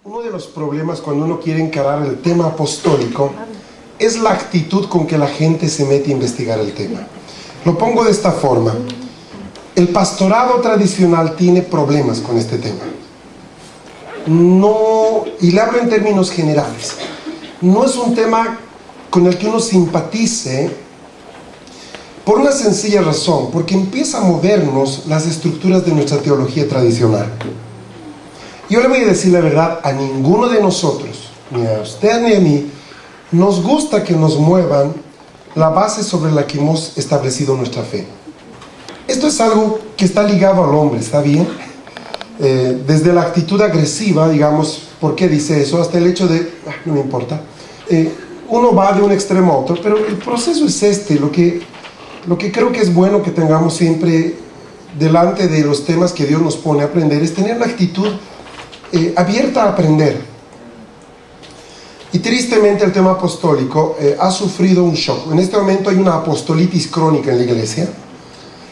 Uno de los problemas cuando uno quiere encarar el tema apostólico es la actitud con que la gente se mete a investigar el tema. Lo pongo de esta forma. El pastorado tradicional tiene problemas con este tema. No, y le hablo en términos generales, no es un tema con el que uno simpatice por una sencilla razón, porque empieza a movernos las estructuras de nuestra teología tradicional. Yo le voy a decir la verdad, a ninguno de nosotros, ni a usted ni a mí, nos gusta que nos muevan la base sobre la que hemos establecido nuestra fe. Esto es algo que está ligado al hombre, ¿está bien? Desde la actitud agresiva, digamos, ¿por qué dice eso? Hasta el hecho de, no me importa. Uno va de un extremo a otro, pero el proceso es este. Lo que creo que es bueno que tengamos siempre delante de los temas que Dios nos pone a aprender es tener una actitud abierta a aprender. Y tristemente el tema apostólico ha sufrido un shock. En este momento hay una apostolitis crónica en la iglesia.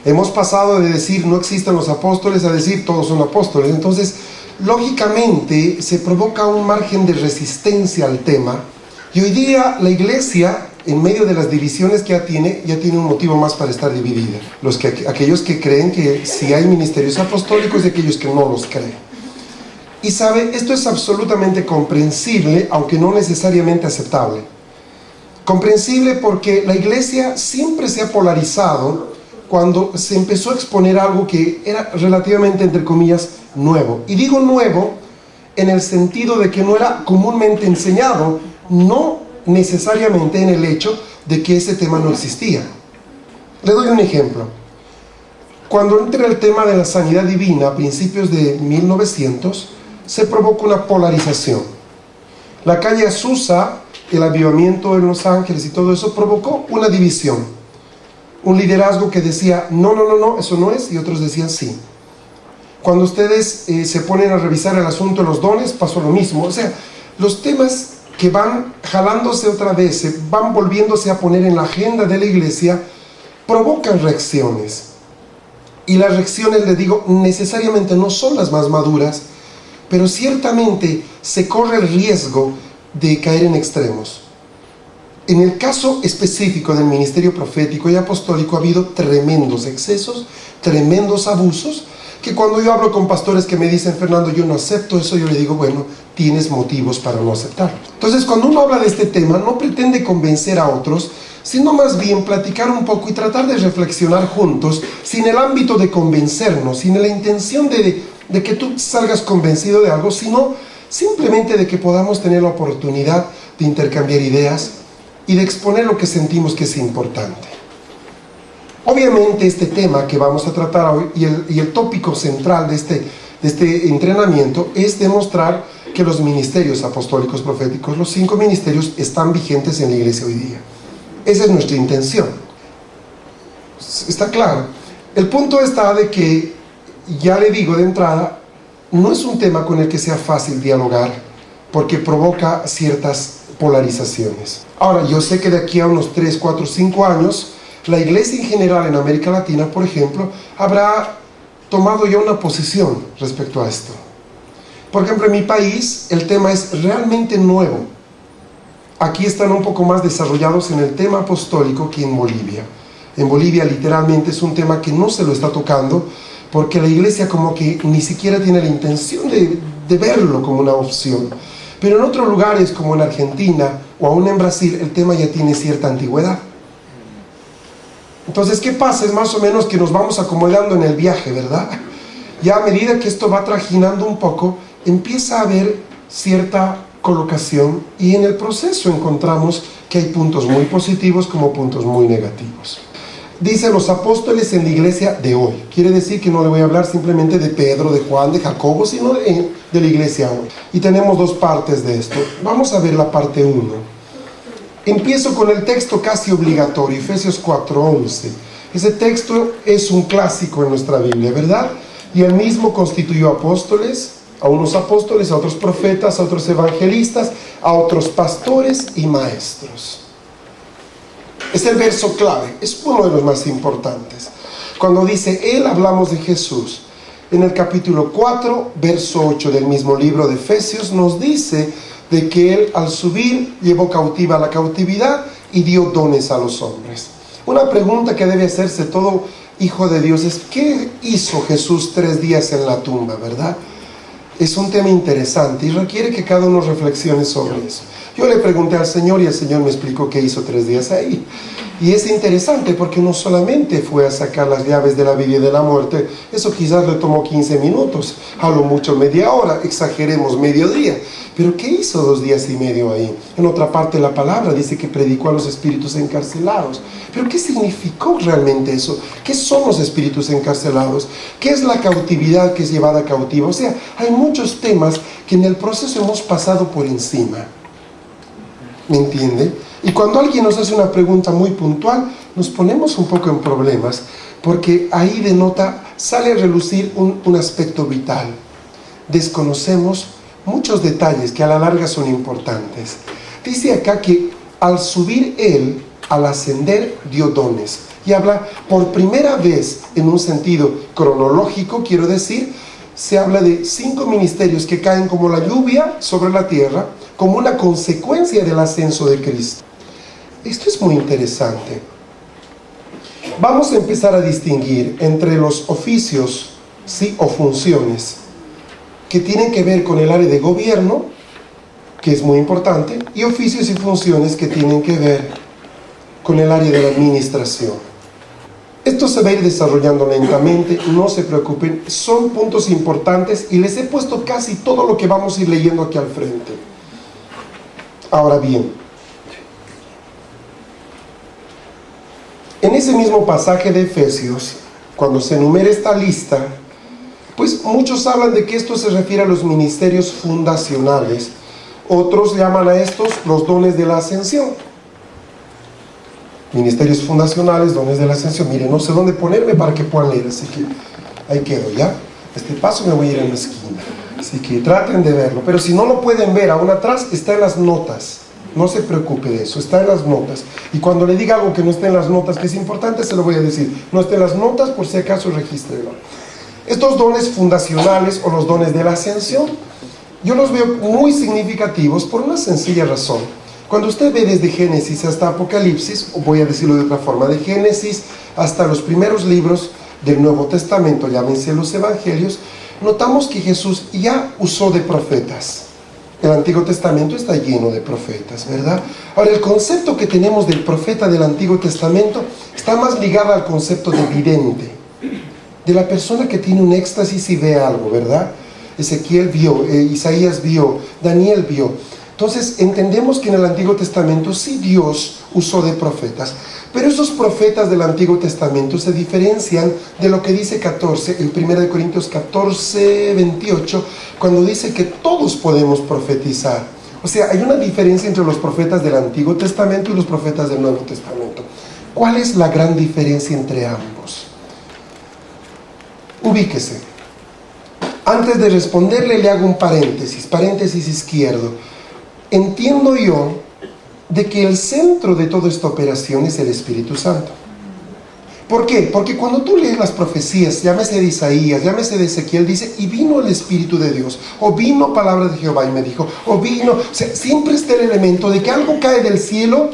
Hemos pasado de decir no existen los apóstoles a decir todos son apóstoles. Entonces, lógicamente se provoca un margen de resistencia al tema. Y hoy día la iglesia, en medio de las divisiones que ya tiene un motivo más para estar dividida. Aquellos que creen que sí hay ministerios apostólicos y aquellos que no los creen. Y sabe, esto es absolutamente comprensible, aunque no necesariamente aceptable. Comprensible porque la iglesia siempre se ha polarizado cuando se empezó a exponer algo que era relativamente, entre comillas, nuevo. Y digo nuevo en el sentido de que no era comúnmente enseñado, no necesariamente en el hecho de que ese tema no existía. Le doy un ejemplo. Cuando entra el tema de la sanidad divina a principios de 1900, se provocó una polarización. La calle Azusa, el avivamiento en Los Ángeles y todo eso provocó una división. Un liderazgo que decía, no, eso no es, y otros decían sí. Cuando ustedes se ponen a revisar el asunto de los dones, pasó lo mismo. O sea, los temas que van jalándose otra vez, van volviéndose a poner en la agenda de la iglesia, provocan reacciones. Y las reacciones, les digo, necesariamente no son las más maduras, pero ciertamente se corre el riesgo de caer en extremos. En el caso específico del ministerio profético y apostólico ha habido tremendos excesos, tremendos abusos, que cuando yo hablo con pastores que me dicen, Fernando, yo no acepto eso, yo le digo, bueno, tienes motivos para no aceptarlo. Entonces, cuando uno habla de este tema, no pretende convencer a otros, sino más bien platicar un poco y tratar de reflexionar juntos, sin el ámbito de convencernos, sin la intención de que tú salgas convencido de algo, sino simplemente de que podamos tener la oportunidad de intercambiar ideas y de exponer lo que sentimos que es importante. Obviamente este tema que vamos a tratar hoy y el tópico central de este entrenamiento es demostrar que los ministerios apostólicos proféticos, los 5 ministerios, están vigentes en la iglesia hoy día. Esa es nuestra intención. ¿Está claro? El punto está de que, ya le digo de entrada, no es un tema con el que sea fácil dialogar, porque provoca ciertas polarizaciones. Ahora, yo sé que de aquí a unos 3, 4, 5 años, la iglesia en general en América Latina, por ejemplo, habrá tomado ya una posición respecto a esto. Por ejemplo, en mi país, el tema es realmente nuevo. Aquí están un poco más desarrollados en el tema apostólico que en Bolivia. En Bolivia, literalmente, es un tema que no se lo está tocando, porque la iglesia como que ni siquiera tiene la intención de verlo como una opción. Pero en otros lugares, como en Argentina o aún en Brasil, el tema ya tiene cierta antigüedad. Entonces, ¿qué pasa? Es más o menos que nos vamos acomodando en el viaje, ¿verdad? Ya a medida que esto va trajinando un poco, empieza a haber cierta colocación y en el proceso encontramos que hay puntos muy positivos como puntos muy negativos. Dice los apóstoles en la iglesia de hoy. Quiere decir que no le voy a hablar simplemente de Pedro, de Juan, de Jacobo, sino de la iglesia hoy. Y tenemos 2 partes de esto. Vamos a ver la parte 1. Empiezo con el texto casi obligatorio, Efesios 4:11. Ese texto es un clásico en nuestra Biblia, ¿verdad? Y él mismo constituyó apóstoles, a unos apóstoles, a otros profetas, a otros evangelistas, a otros pastores y maestros. Es el verso clave, es uno de los más importantes. Cuando dice Él, hablamos de Jesús. en el capítulo 4, verso 8 del mismo libro de Efesios, nos dice de que Él al subir llevó cautiva la cautividad y dio dones a los hombres. Una pregunta que debe hacerse todo hijo de Dios es: ¿qué hizo Jesús 3 días en la tumba, verdad? Es un tema interesante y requiere que cada uno reflexione sobre eso. Yo le pregunté al Señor y el Señor me explicó qué hizo 3 días ahí. Y es interesante porque no solamente fue a sacar las llaves de la vida y de la muerte, eso quizás le tomó 15 minutos, a lo mucho media hora, exageremos mediodía. Pero ¿qué hizo 2 días y medio ahí? En otra parte de la palabra dice que predicó a los espíritus encarcelados. ¿Pero qué significó realmente eso? ¿Qué son los espíritus encarcelados? ¿Qué es la cautividad que es llevada cautiva? O sea, hay muchos temas que en el proceso hemos pasado por encima. ¿Me entiende? Y cuando alguien nos hace una pregunta muy puntual, nos ponemos un poco en problemas, porque ahí sale a relucir un aspecto vital. Desconocemos muchos detalles que a la larga son importantes. Dice acá que al subir Él, al ascender, dio dones. Y habla por primera vez en un sentido cronológico, quiero decir, se habla de 5 ministerios que caen como la lluvia sobre la tierra, como una consecuencia del ascenso de Cristo. Esto es muy interesante. Vamos a empezar a distinguir entre los oficios, ¿sí?, o funciones que tienen que ver con el área de gobierno, que es muy importante, y oficios y funciones que tienen que ver con el área de la administración. Esto se va a ir desarrollando lentamente, no se preocupen, son puntos importantes y les he puesto casi todo lo que vamos a ir leyendo aquí al frente. Ahora bien, en ese mismo pasaje de Efesios, cuando se enumera esta lista, pues muchos hablan de que esto se refiere a los ministerios fundacionales. Otros llaman a estos los dones de la ascensión. Ministerios fundacionales, dones de la ascensión. Miren, no sé dónde ponerme para que puedan leer, así que ahí quedo, ¿ya? Este paso me voy a ir en la esquina, así que traten de verlo. Pero si no lo pueden ver aún atrás, está en las notas. No se preocupe de eso, está en las notas. Y cuando le diga algo que no esté en las notas, que es importante, se lo voy a decir. No está en las notas, por si acaso regístrelo. Estos dones fundacionales o los dones de la ascensión, yo los veo muy significativos por una sencilla razón. Cuando usted ve desde Génesis hasta Apocalipsis, o voy a decirlo de otra forma, de Génesis hasta los primeros libros del Nuevo Testamento, llámense los Evangelios, notamos que Jesús ya usó de profetas. El Antiguo Testamento está lleno de profetas, ¿verdad? Ahora, el concepto que tenemos del profeta del Antiguo Testamento está más ligado al concepto de vidente, de la persona que tiene un éxtasis y ve algo, ¿verdad? Ezequiel vio, Isaías vio, Daniel vio. Entonces entendemos que en el Antiguo Testamento sí Dios usó de profetas, pero esos profetas del Antiguo Testamento se diferencian de lo que dice en 1 Corintios 14, 28, cuando dice que todos podemos profetizar. O sea, hay una diferencia entre los profetas del Antiguo Testamento y los profetas del Nuevo Testamento. ¿Cuál es la gran diferencia entre ambos? Ubíquese. Antes de responderle, le hago un paréntesis izquierdo. Entiendo yo de que el centro de toda esta operación es el Espíritu Santo. ¿Por qué? Porque cuando tú lees las profecías, llámese de Isaías, llámese de Ezequiel, dice, y vino el Espíritu de Dios, o vino palabra de Jehová y me dijo, o vino, o sea, siempre está el elemento de que algo cae del cielo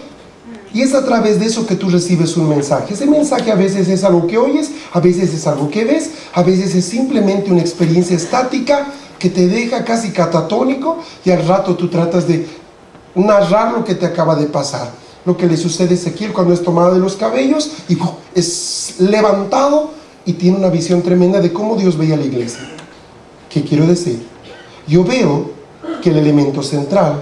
y es a través de eso que tú recibes un mensaje. Ese mensaje a veces es algo que oyes, a veces es algo que ves, a veces es simplemente una experiencia estática que te deja casi catatónico y al rato tú tratas de narrar lo que te acaba de pasar. Lo que le sucede a Ezequiel cuando es tomado de los cabellos y es levantado y tiene una visión tremenda de cómo Dios veía a la iglesia. ¿Qué quiero decir? Yo veo que el elemento central,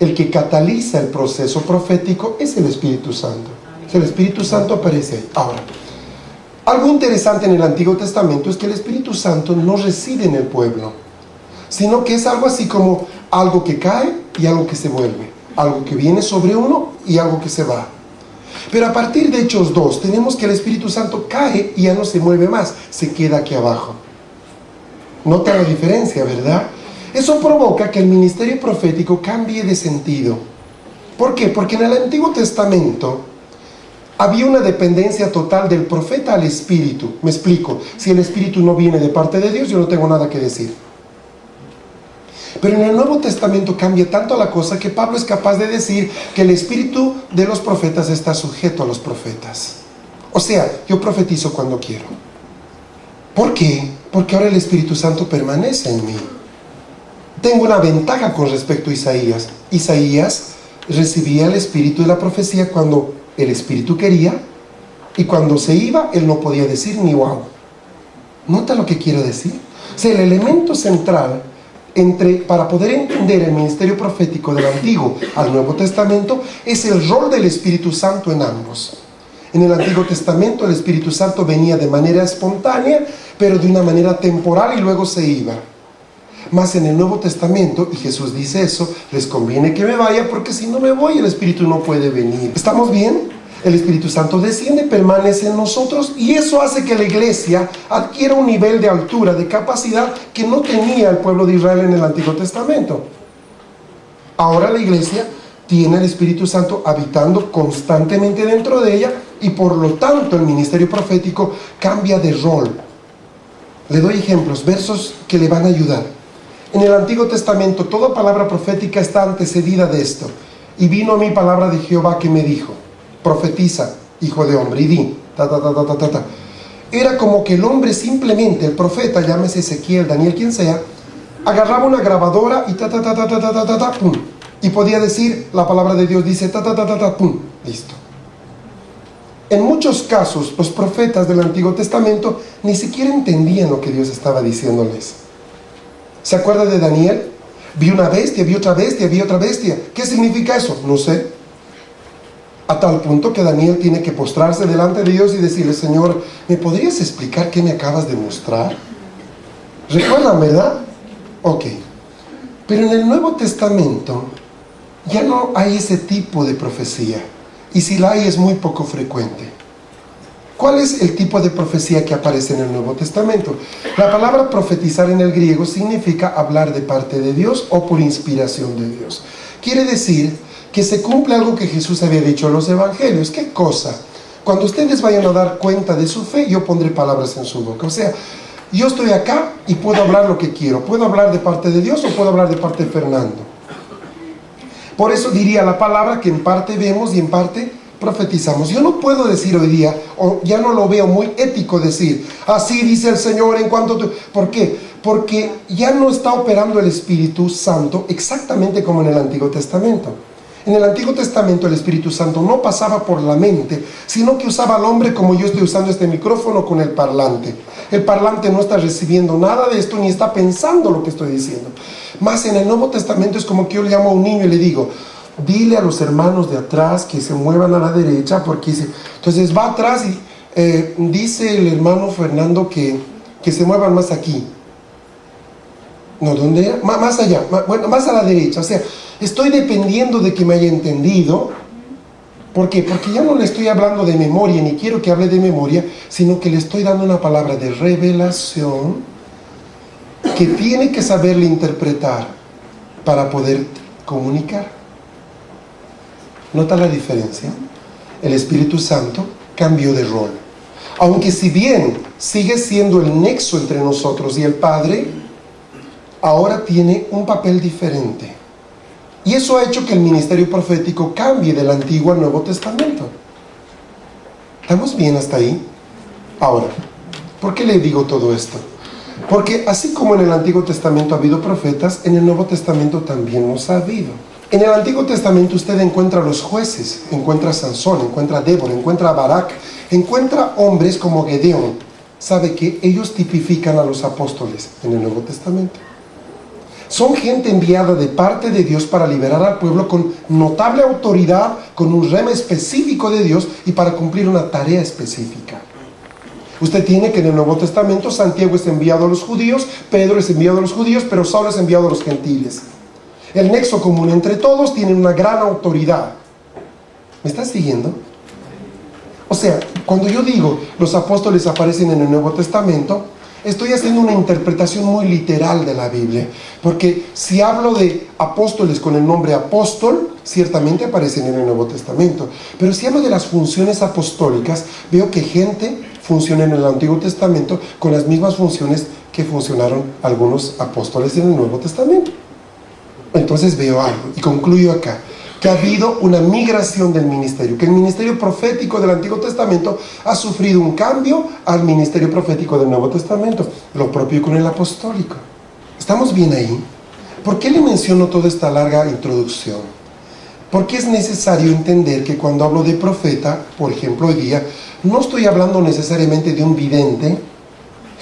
el que cataliza el proceso profético, es el Espíritu Santo. El Espíritu Santo aparece ahí. Ahora, algo interesante en el Antiguo Testamento es que el Espíritu Santo no reside en el pueblo, sino que es algo así como algo que cae y algo que se vuelve, algo que viene sobre uno y algo que se va. Pero a partir de Hechos 2 tenemos que el Espíritu Santo cae y ya no se mueve más, se queda aquí abajo. Nota la diferencia, ¿verdad? Eso provoca que el ministerio profético cambie de sentido. ¿Por qué? Porque en el Antiguo Testamento Había una dependencia total del profeta al Espíritu. Me explico. Si el Espíritu no viene de parte de Dios, yo no tengo nada que decir. Pero en el Nuevo Testamento cambia tanto la cosa que Pablo es capaz de decir que el espíritu de los profetas está sujeto a los profetas. O sea, yo profetizo cuando quiero. ¿Por qué? Porque ahora el Espíritu Santo permanece en mí. Tengo una ventaja con respecto a Isaías. Isaías recibía el espíritu de la profecía cuando el Espíritu quería, y cuando se iba, él no podía decir ni wow. ¿Nota lo que quiero decir? O sea, el elemento central para poder entender el ministerio profético del Antiguo al Nuevo Testamento es el rol del Espíritu Santo en ambos. En el Antiguo Testamento el Espíritu Santo venía de manera espontánea, pero de una manera temporal y luego se iba. Más en el Nuevo Testamento, y Jesús dice eso, les conviene que me vaya porque si no me voy el Espíritu no puede venir. ¿Estamos bien? El Espíritu Santo desciende, permanece en nosotros, y eso hace que la iglesia adquiera un nivel de altura, de capacidad que no tenía el pueblo de Israel en el Antiguo Testamento. Ahora la iglesia tiene el Espíritu Santo habitando constantemente dentro de ella, y por lo tanto el ministerio profético cambia de rol. Le doy ejemplos, versos que le van a ayudar. En el Antiguo Testamento toda palabra profética está antecedida de esto. Y vino a mí palabra de Jehová que me dijo: profetiza, hijo de hombre, y di, Era como que el hombre simplemente, el profeta, llámese Ezequiel, Daniel, quien sea, agarraba una grabadora y pum, y podía decir, la palabra de Dios dice pum, listo. En muchos casos, los profetas del Antiguo Testamento ni siquiera entendían lo que Dios estaba diciéndoles. ¿Se acuerda de Daniel? Vi una bestia, vi otra bestia, vi otra bestia. ¿Qué significa eso? No sé. A tal punto que Daniel tiene que postrarse delante de Dios y decirle: Señor, ¿me podrías explicar qué me acabas de mostrar? ¿Recuerdan, verdad? Ok. Pero en el Nuevo Testamento ya no hay ese tipo de profecía. Y si la hay, es muy poco frecuente. ¿Cuál es el tipo de profecía que aparece en el Nuevo Testamento? La palabra profetizar en el griego significa hablar de parte de Dios o por inspiración de Dios. Quiere decir que se cumple algo que Jesús había dicho en los evangelios. ¿Qué cosa? Cuando ustedes vayan a dar cuenta de su fe, yo pondré palabras en su boca. O sea, yo estoy acá y puedo hablar lo que quiero. Puedo hablar de parte de Dios o puedo hablar de parte de Fernando. Por eso diría la palabra que en parte vemos y en parte profetizamos. Yo no puedo decir hoy día, o ya no lo veo muy ético decir, así dice el Señor en cuanto tú... ¿Por qué? Porque ya no está operando el Espíritu Santo exactamente como en el Antiguo Testamento. En el Antiguo Testamento el Espíritu Santo no pasaba por la mente, sino que usaba al hombre como yo estoy usando este micrófono con el parlante. El parlante no está recibiendo nada de esto ni está pensando lo que estoy diciendo. Más en el Nuevo Testamento es como que yo le llamo a un niño y le digo: dile a los hermanos de atrás que se muevan a la derecha, porque entonces va atrás y dice el hermano Fernando que se muevan más aquí. No, ¿dónde era? Más allá, bueno, más a la derecha. O sea, estoy dependiendo de que me haya entendido. ¿Por qué? Porque ya no le estoy hablando de memoria, ni quiero que hable de memoria, sino que le estoy dando una palabra de revelación que tiene que saberle interpretar para poder comunicar. ¿Nota la diferencia? El Espíritu Santo cambió de rol. Aunque si bien sigue siendo el nexo entre nosotros y el Padre, ahora tiene un papel diferente. Y eso ha hecho que el ministerio profético cambie del Antiguo al Nuevo Testamento. ¿Estamos bien hasta ahí? Ahora, ¿por qué le digo todo esto? Porque así como en el Antiguo Testamento ha habido profetas, en el Nuevo Testamento también los ha habido. En el Antiguo Testamento usted encuentra a los jueces, encuentra a Sansón, encuentra a Débora, encuentra a Barak, encuentra hombres como Gedeón. ¿Sabe qué? Ellos tipifican a los apóstoles en el Nuevo Testamento. Son gente enviada de parte de Dios para liberar al pueblo con notable autoridad, con un rema específico de Dios y para cumplir una tarea específica. Usted tiene que en el Nuevo Testamento Santiago es enviado a los judíos, Pedro es enviado a los judíos, pero Saulo es enviado a los gentiles. El nexo común entre todos tiene una gran autoridad. ¿Me estás siguiendo? O sea, cuando yo digo los apóstoles aparecen en el Nuevo Testamento, Estoy haciendo una interpretación muy literal de la Biblia, porque si hablo de apóstoles con el nombre apóstol, ciertamente aparecen en el Nuevo Testamento, pero si hablo de las funciones apostólicas, veo que gente funciona en el Antiguo Testamento con las mismas funciones que funcionaron algunos apóstoles en el Nuevo Testamento. Entonces veo algo, y concluyo acá, que ha habido una migración del ministerio, que el ministerio profético del Antiguo Testamento ha sufrido un cambio al ministerio profético del Nuevo Testamento, lo propio con el apostólico. ¿Estamos bien ahí? ¿Por qué le menciono toda esta larga introducción? Porque es necesario entender que cuando hablo de profeta, por ejemplo hoy día, no estoy hablando necesariamente de un vidente,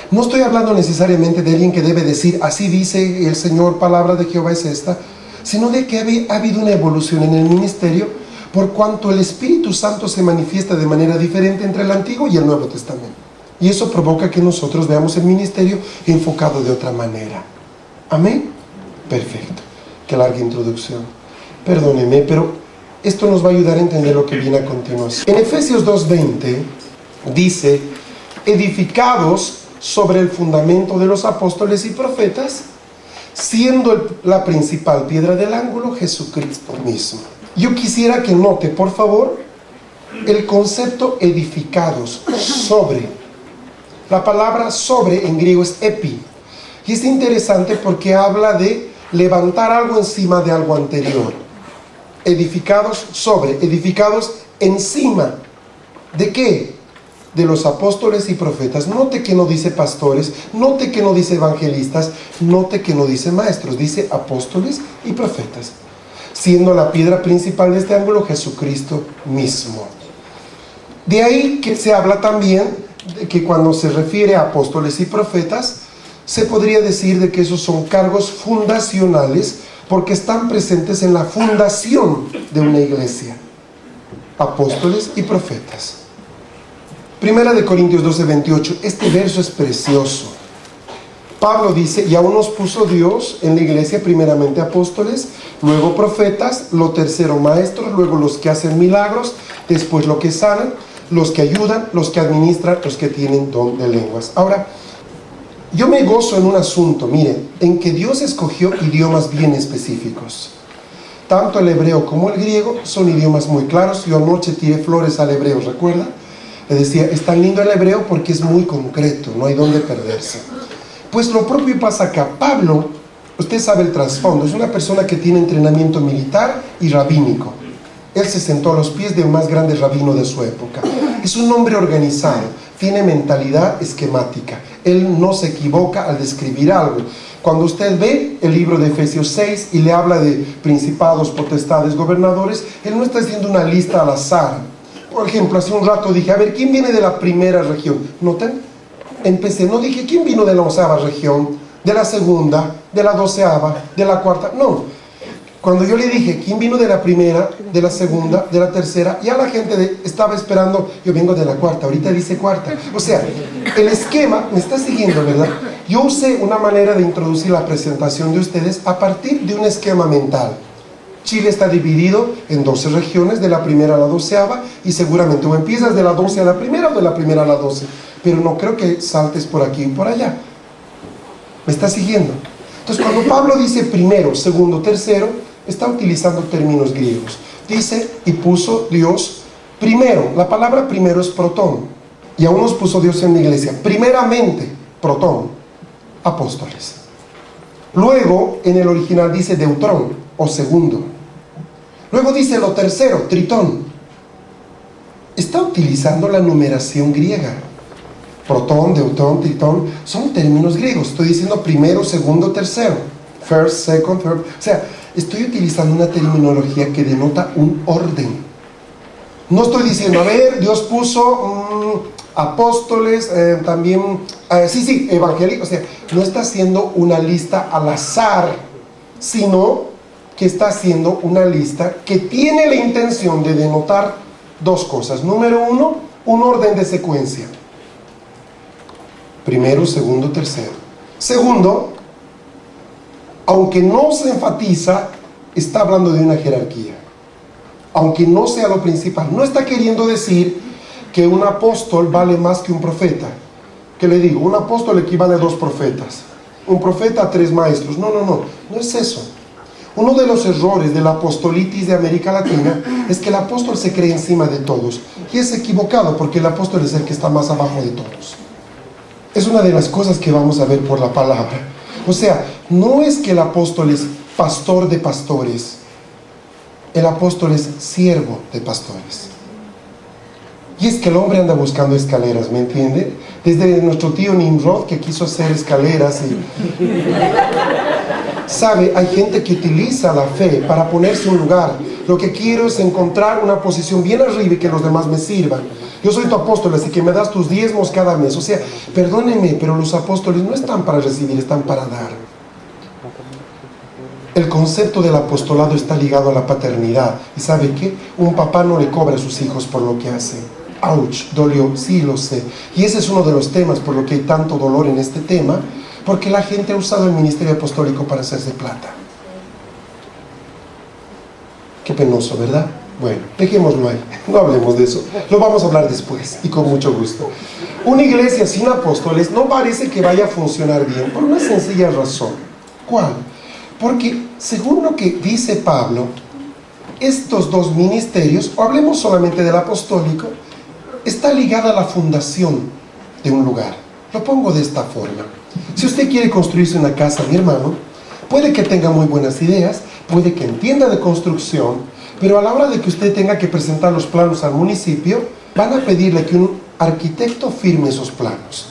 no estoy hablando necesariamente de alguien que debe decir, así dice el Señor, palabra de Jehová es esta, sino de que ha habido una evolución en el ministerio por cuanto el Espíritu Santo se manifiesta de manera diferente entre el Antiguo y el Nuevo Testamento. Y eso provoca que nosotros veamos el ministerio enfocado de otra manera. ¿Amén? Perfecto. Qué larga introducción. Perdóneme, pero esto nos va a ayudar a entender lo que viene a continuación. En Efesios 2:20 dice, edificados sobre el fundamento de los apóstoles y profetas, siendo la principal piedra del ángulo Jesucristo mismo. Yo quisiera que note, por favor, el concepto edificados, sobre. La palabra sobre en griego es epi. Y es interesante porque habla de levantar algo encima de algo anterior. Edificados sobre, edificados encima. ¿De qué? De los apóstoles y profetas. Note que no dice pastores, note que no dice evangelistas, note que no dice maestros, dice apóstoles y profetas, siendo la piedra principal de este ángulo Jesucristo mismo. De ahí que se habla también de que cuando se refiere a apóstoles y profetas, se podría decir de que esos son cargos fundacionales porque están presentes en la fundación de una iglesia. Apóstoles y profetas. Primera de Corintios 12:28, este verso es precioso. Pablo dice, y aún nos puso Dios en la iglesia, primeramente apóstoles, luego profetas, lo tercero maestros, luego los que hacen milagros, después los que sanan, los que ayudan, los que administran, los que tienen don de lenguas. Ahora, yo me gozo en un asunto, miren, en que Dios escogió idiomas bien específicos. Tanto el hebreo como el griego son idiomas muy claros. Yo anoche tiré flores al hebreo, ¿recuerda? Le decía, es tan lindo el hebreo porque es muy concreto, no hay dónde perderse. Pues lo propio pasa acá. Pablo, usted sabe el trasfondo, es una persona que tiene entrenamiento militar y rabínico. Él se sentó a los pies del más grande rabino de su época. Es un hombre organizado, tiene mentalidad esquemática. Él no se equivoca al describir algo. Cuando usted ve el libro de Efesios 6 y le habla de principados, potestades, gobernadores, él no está haciendo una lista al azar. Por ejemplo, hace un rato dije, a ver, ¿quién viene de la primera región? ¿Notan? Empecé, no dije, ¿quién vino de la 11ª región? ¿De la segunda? ¿De la 12ª? ¿De la cuarta? No. Cuando yo le dije, ¿quién vino de la primera? ¿De la segunda? ¿De la tercera? Ya la gente estaba esperando, yo vengo de la cuarta, ahorita dice cuarta. O sea, el esquema, me está siguiendo, ¿verdad? Yo usé una manera de introducir la presentación de ustedes a partir de un esquema mental. Chile está dividido en 12 regiones, de la primera a la 12ª, y seguramente o empiezas de la 12 a la primera o de la primera a la 12, pero no creo que saltes por aquí y por allá. ¿Me está siguiendo? Entonces, cuando Pablo dice primero, segundo, tercero, está utilizando términos griegos. Dice, y puso Dios primero. La palabra primero es protón, y aún nos puso Dios en la iglesia. Primeramente, protón, apóstoles. Luego, en el original dice deutrón, o segundo. Luego dice lo tercero, tritón. Está utilizando la numeración griega. Protón, deutrón, tritón, son términos griegos. Estoy diciendo primero, segundo, tercero. First, second, third. O sea, estoy utilizando una terminología que denota un orden. No estoy diciendo, a ver, Dios puso apóstoles, también, evangélicos. O sea, no está haciendo una lista al azar, sino que está haciendo una lista que tiene la intención de denotar dos cosas. Número uno, un orden de secuencia. Primero, segundo, tercero. Segundo, aunque no se enfatiza, está hablando de una jerarquía. Aunque no sea lo principal. No está queriendo decir que un apóstol vale más que un profeta. ¿Qué le digo? Un apóstol equivale a 2 profetas. Un profeta a 3 maestros. No es eso. Uno de los errores de la apostolitis de América Latina es que el apóstol se cree encima de todos. Y es equivocado, porque el apóstol es el que está más abajo de todos. Es una de las cosas que vamos a ver por la palabra. O sea, no es que el apóstol es pastor de pastores. El apóstol es siervo de pastores. Y es que el hombre anda buscando escaleras, ¿me entiende? Desde nuestro tío Nimrod, que quiso hacer escaleras y... ¿Sabe? Hay gente que utiliza la fe para ponerse un lugar. Lo que quiero es encontrar una posición bien arriba y que los demás me sirvan. Yo soy tu apóstol, así que me das tus diezmos cada mes. O sea, perdónenme, pero los apóstoles no están para recibir, están para dar. El concepto del apostolado está ligado a la paternidad. ¿Y sabe qué? Un papá no le cobra a sus hijos por lo que hace. ¡Auch! Dolió, sí lo sé. Y ese es uno de los temas por lo que hay tanto dolor en este tema, porque la gente ha usado el ministerio apostólico para hacerse plata. Qué penoso, ¿verdad? Bueno, dejémoslo ahí, no hablemos de eso. Lo vamos a hablar después, y con mucho gusto. Una iglesia sin apóstoles no parece que vaya a funcionar bien, por una sencilla razón. ¿Cuál? Porque, según lo que dice Pablo, estos 2 ministerios, o hablemos solamente del apostólico, está ligada a la fundación de un lugar. Lo pongo de esta forma. Si usted quiere construirse una casa, mi hermano, puede que tenga muy buenas ideas, puede que entienda de construcción, pero a la hora de que usted tenga que presentar los planos al municipio, van a pedirle que un arquitecto firme esos planos.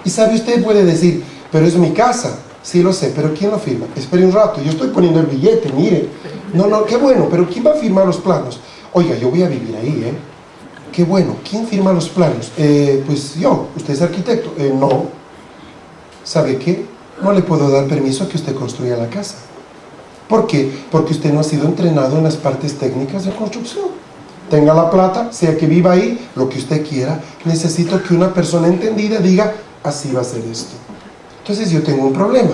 Y sabe, usted puede decir, pero es mi casa. Sí lo sé, pero ¿quién lo firma? Espere un rato, yo estoy poniendo el billete, mire. No, qué bueno, pero ¿quién va a firmar los planos? Oiga, yo voy a vivir ahí, Qué bueno, ¿quién firma los planos? Pues yo, usted es arquitecto. No. ¿Sabe qué? No le puedo dar permiso a que usted construya la casa. ¿Por qué? Porque usted no ha sido entrenado en las partes técnicas de construcción. Tenga la plata, sea que viva ahí, lo que usted quiera. Necesito que una persona entendida diga, así va a ser esto. Entonces yo tengo un problema.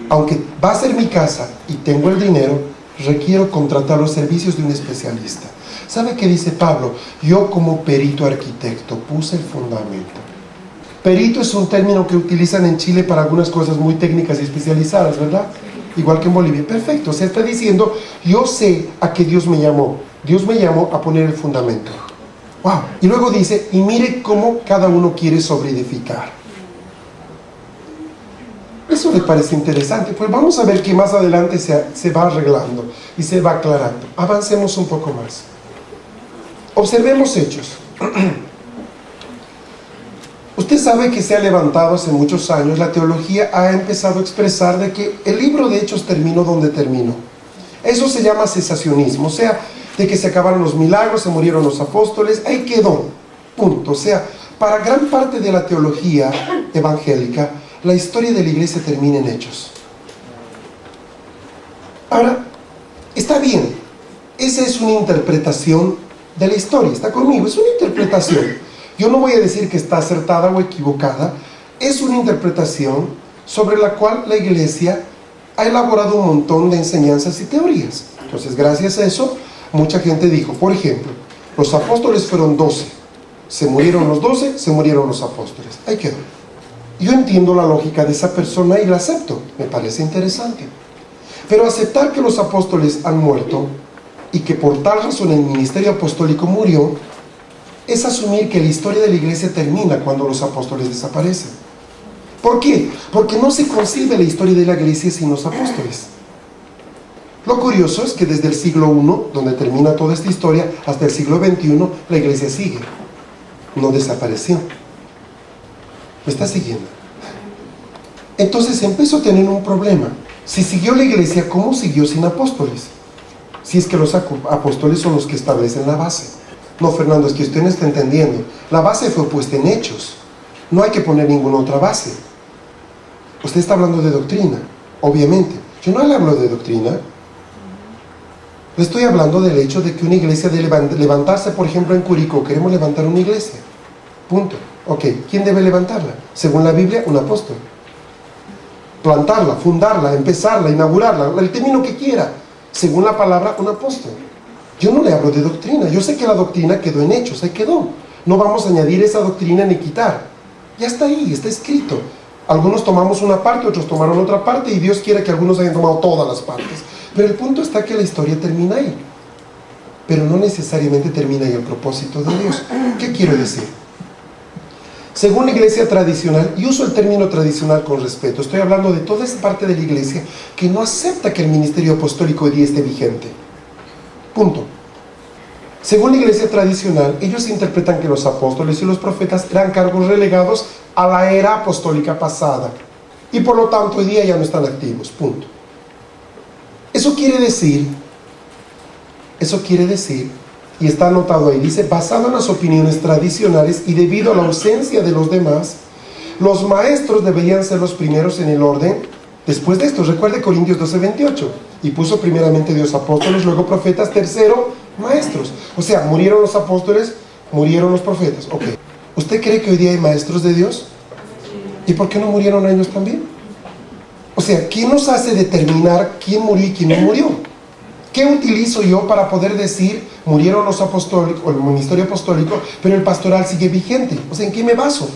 Aunque va a ser mi casa y tengo el dinero, requiero contratar los servicios de un especialista. ¿Sabe qué dice Pablo? Yo como perito arquitecto puse el fundamento. Perito es un término que utilizan en Chile para algunas cosas muy técnicas y especializadas, ¿verdad? Igual que en Bolivia. Perfecto, o sea, está diciendo, yo sé a qué Dios me llamó. Dios me llamó a poner el fundamento. ¡Wow! Y luego dice, y mire cómo cada uno quiere sobreedificar. Eso le parece interesante. Pues vamos a ver que más adelante se va arreglando y se va aclarando. Avancemos un poco más. Observemos Hechos. Usted sabe que se ha levantado hace muchos años, la teología ha empezado a expresar de que el libro de Hechos terminó donde terminó. Eso se llama cesacionismo, o sea, de que se acabaron los milagros, se murieron los apóstoles, ahí quedó, punto. O sea, para gran parte de la teología evangélica, la historia de la iglesia termina en Hechos. Ahora, está bien, esa es una interpretación de la historia, está conmigo, es una interpretación. Yo no voy a decir que está acertada o equivocada, es una interpretación sobre la cual la iglesia ha elaborado un montón de enseñanzas y teorías. Entonces, gracias a eso, mucha gente dijo, por ejemplo, los apóstoles fueron 12, se murieron los 12, se murieron los apóstoles, ahí quedó. Yo entiendo la lógica de esa persona y la acepto, me parece interesante. Pero aceptar que los apóstoles han muerto y que por tal razón el ministerio apostólico murió, es asumir que la historia de la iglesia termina cuando los apóstoles desaparecen. ¿Por qué? Porque no se concibe la historia de la iglesia sin los apóstoles. Lo curioso es que desde el siglo I, donde termina toda esta historia, hasta el siglo XXI, la iglesia sigue. No desapareció. ¿Me está siguiendo? Entonces empezó a tener un problema. Si siguió la iglesia, ¿cómo siguió sin apóstoles? Si es que los apóstoles son los que establecen la base. No, Fernando, es que usted no está entendiendo. La base fue puesta en hechos. No hay que poner ninguna otra base. Usted está hablando de doctrina, obviamente. Yo no le hablo de doctrina. Le estoy hablando del hecho de que una iglesia debe levantarse, por ejemplo, en Curicó. Queremos levantar una iglesia. Punto. Ok, ¿quién debe levantarla? Según la Biblia, un apóstol. Plantarla, fundarla, empezarla, inaugurarla, el término que quiera. Según la palabra, un apóstol. Yo no le hablo de doctrina. Yo sé que la doctrina quedó en hechos, ahí quedó. No vamos a añadir esa doctrina ni quitar. Ya está ahí, está escrito. Algunos tomamos una parte, otros tomaron otra parte, y Dios quiere que algunos hayan tomado todas las partes. Pero el punto está que la historia termina ahí. Pero no necesariamente termina ahí el propósito de Dios. ¿Qué quiero decir? Según la iglesia tradicional, y uso el término tradicional con respeto, estoy hablando de toda esa parte de la iglesia que no acepta que el ministerio apostólico hoy día esté vigente. Punto. Según la iglesia tradicional, ellos interpretan que los apóstoles y los profetas eran cargos relegados a la era apostólica pasada, y por lo tanto hoy día ya no están activos. Punto. Eso quiere decir, y está anotado ahí, dice, basado en las opiniones tradicionales y debido a la ausencia de los demás, los maestros deberían ser los primeros en el orden. Después de esto, recuerde Corintios 12:28, y puso primeramente Dios apóstoles, luego profetas, tercero maestros. O sea, murieron los apóstoles, murieron los profetas. Ok. ¿Usted cree que hoy día hay maestros de Dios? ¿Y por qué no murieron ellos también? O sea, ¿quién nos hace determinar quién murió y quién no murió? ¿Qué utilizo yo para poder decir, murieron los apostólicos, o el ministerio apostólico, pero el pastoral sigue vigente? O sea, ¿en qué me baso?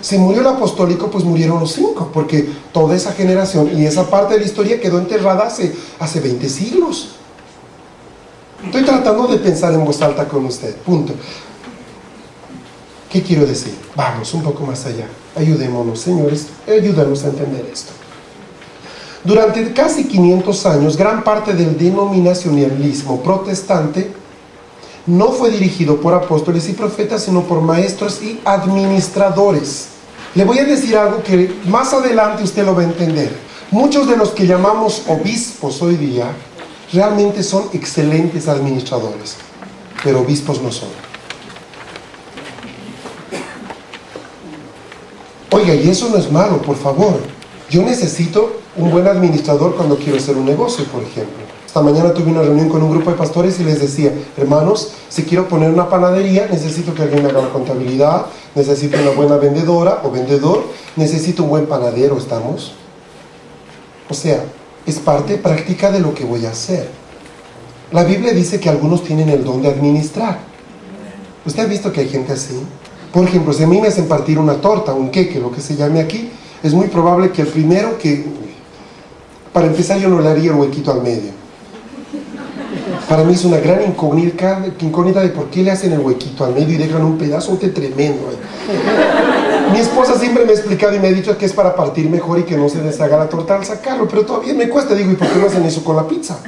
Si murió el apostólico, pues murieron los 5, porque toda esa generación y esa parte de la historia quedó enterrada hace 20 siglos. Estoy tratando de pensar en voz alta con usted, punto. ¿Qué quiero decir? Vamos un poco más allá. Ayudémonos, señores, ayúdanos a entender esto. Durante casi 500 años, gran parte del denominacionalismo protestante no fue dirigido por apóstoles y profetas, sino por maestros y administradores. Le voy a decir algo que más adelante usted lo va a entender. Muchos de los que llamamos obispos hoy día realmente son excelentes administradores, pero obispos no son. Oiga, y eso no es malo, por favor. Yo necesito un buen administrador cuando quiero hacer un negocio, por ejemplo. Esta mañana tuve una reunión con un grupo de pastores y les decía, hermanos, si quiero poner una panadería, necesito que alguien me haga la contabilidad, necesito una buena vendedora o vendedor, necesito un buen panadero, ¿estamos? O sea, es parte práctica de lo que voy a hacer. La Biblia dice que algunos tienen el don de administrar. ¿Usted ha visto que hay gente así? Por ejemplo, si a mí me hacen partir una torta, un queque, lo que se llame aquí, es muy probable que el primero que... Para empezar, yo no le haría el huequito al medio. Para mí es una gran incógnita de por qué le hacen el huequito al medio y dejan un pedazote tremendo ahí. Mi esposa siempre me ha explicado y me ha dicho que es para partir mejor y que no se deshaga la torta al sacarlo, pero todavía me cuesta. Digo, ¿y por qué no hacen eso con la pizza?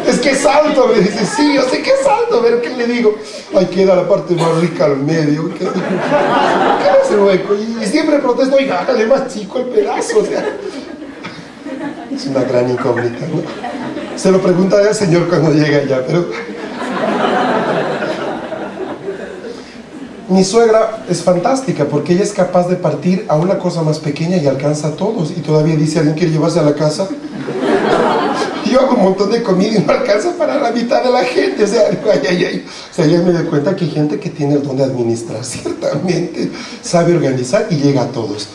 Es que es alto, me dice, sí, yo sé que es alto, pero ¿qué le digo? Ay, queda la parte más rica al medio. ¿Qué no hace hueco? Y siempre protesto, oiga, hágale más chico el pedazo. O sea, es una gran incógnita, ¿no? Se lo preguntaré al Señor cuando llegue allá, pero... Mi suegra es fantástica porque ella es capaz de partir a una cosa más pequeña y alcanza a todos. Y todavía dice, ¿alguien quiere llevarse a la casa? Yo hago un montón de comida y no alcanza para la mitad de la gente. O sea, O sea, ya me doy cuenta que hay gente que tiene el don de administrar, ciertamente, sabe organizar y llega a todos.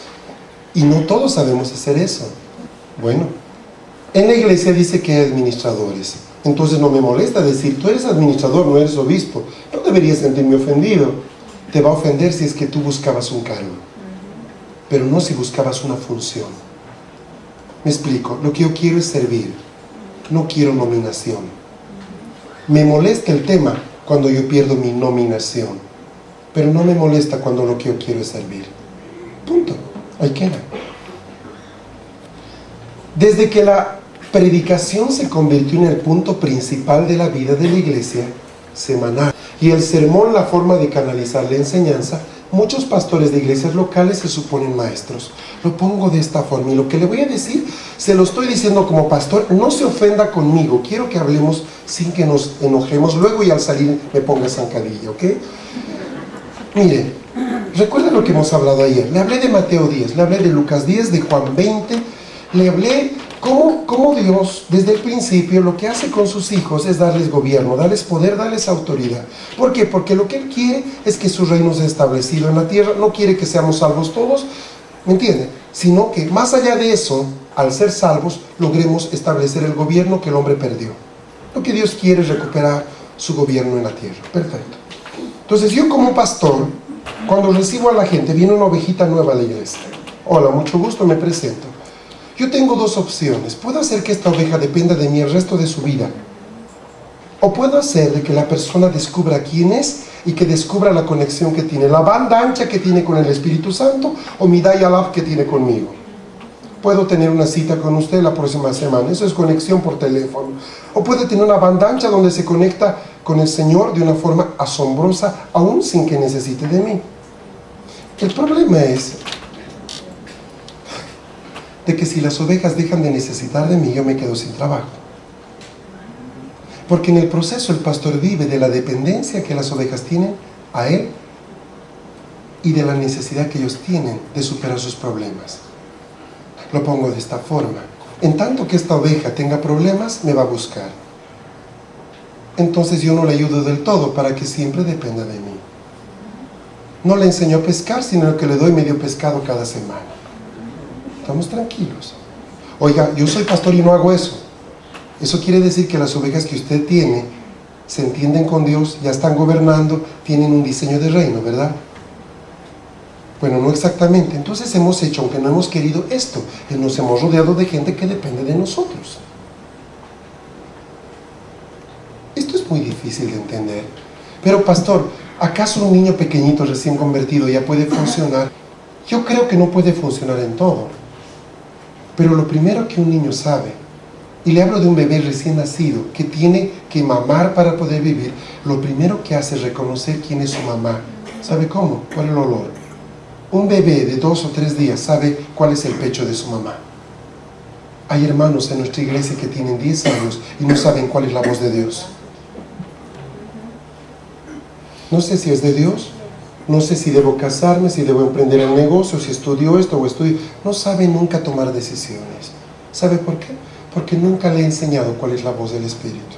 Y no todos sabemos hacer eso. Bueno, en la iglesia dice que hay administradores. Entonces no me molesta decir, tú eres administrador, no eres obispo. No deberías sentirme ofendido. Te va a ofender si es que tú buscabas un cargo, pero no si buscabas una función. Me explico, lo que yo quiero es servir. No quiero nominación. Me molesta el tema cuando yo pierdo mi nominación, pero no me molesta cuando lo que yo quiero es servir. Punto. Ahí queda. Desde que la predicación se convirtió en el punto principal de la vida de la iglesia semanal y el sermón la forma de canalizar la enseñanza, muchos pastores de iglesias locales se suponen maestros. Lo pongo de esta forma y lo que le voy a decir, se lo estoy diciendo como pastor, no se ofenda conmigo, quiero que hablemos sin que nos enojemos, luego y al salir me ponga zancadilla, ¿ok? Mire, recuerda lo que hemos hablado ayer, le hablé de Mateo 10, le hablé de Lucas 10, de Juan 20, le hablé cómo Dios desde el principio lo que hace con sus hijos es darles gobierno, darles poder, darles autoridad. ¿Por qué? Porque lo que Él quiere es que su reino sea establecido en la tierra, no quiere que seamos salvos todos, ¿me entiende? Sino que más allá de eso, al ser salvos, logremos establecer el gobierno que el hombre perdió. Lo que Dios quiere es recuperar su gobierno en la tierra. Perfecto. Entonces yo como pastor, cuando recibo a la gente, viene una ovejita nueva a la iglesia. Hola, mucho gusto, me presento. Yo tengo dos opciones. Puedo hacer que esta oveja dependa de mí el resto de su vida. O puedo hacer de que la persona descubra quién es y que descubra la conexión que tiene, la banda ancha que tiene con el Espíritu Santo o mi dial-up que tiene conmigo. Puedo tener una cita con usted la próxima semana, eso es conexión por teléfono. O puede tener una banda ancha donde se conecta con el Señor de una forma asombrosa, aún sin que necesite de mí. El problema es de que si las ovejas dejan de necesitar de mí, yo me quedo sin trabajo. Porque en el proceso el pastor vive de la dependencia que las ovejas tienen a él y de la necesidad que ellos tienen de superar sus problemas. Lo pongo de esta forma. En tanto que esta oveja tenga problemas, me va a buscar. Entonces yo no le ayudo del todo para que siempre dependa de mí. No le enseño a pescar, sino que le doy medio pescado cada semana. Estamos tranquilos. Oiga, yo soy pastor y no hago eso. Eso quiere decir que las ovejas que usted tiene se entienden con Dios, ya están gobernando, tienen un diseño de reino, ¿verdad? Bueno, no exactamente. Entonces hemos hecho, aunque no hemos querido esto, nos hemos rodeado de gente que depende de nosotros. Esto es muy difícil de entender. Pero pastor, ¿acaso un niño pequeñito recién convertido ya puede funcionar? Yo creo que no puede funcionar en todo. Pero lo primero que un niño sabe, y le hablo de un bebé recién nacido que tiene que mamar para poder vivir, lo primero que hace es reconocer quién es su mamá. ¿Sabe cómo? ¿Cuál es el olor? Un bebé de 2 o 3 días sabe cuál es el pecho de su mamá. Hay hermanos en nuestra iglesia que tienen 10 años y no saben cuál es la voz de Dios. No sé si es de Dios, no sé si debo casarme, si debo emprender el negocio, si estudio esto o estudio. No sabe nunca tomar decisiones. ¿Sabe por qué? Porque nunca le he enseñado cuál es la voz del Espíritu.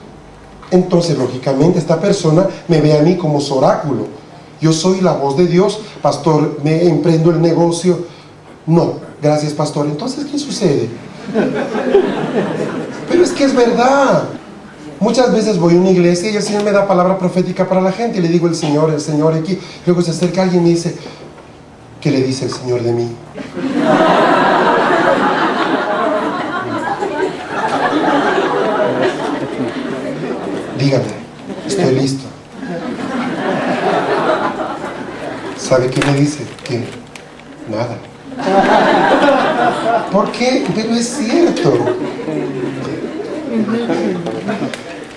Entonces, lógicamente, esta persona me ve a mí como su oráculo. Yo soy la voz de Dios, pastor, me emprendo el negocio. No, gracias, pastor. Entonces, ¿qué sucede? Pero es que es verdad. Muchas veces voy a una iglesia y el Señor me da palabra profética para la gente y le digo el Señor aquí. Luego se acerca alguien y me dice, ¿qué le dice el Señor de mí? Dígame, estoy listo. ¿Sabe qué me dice? Que nada. ¿Por qué? Pero es cierto.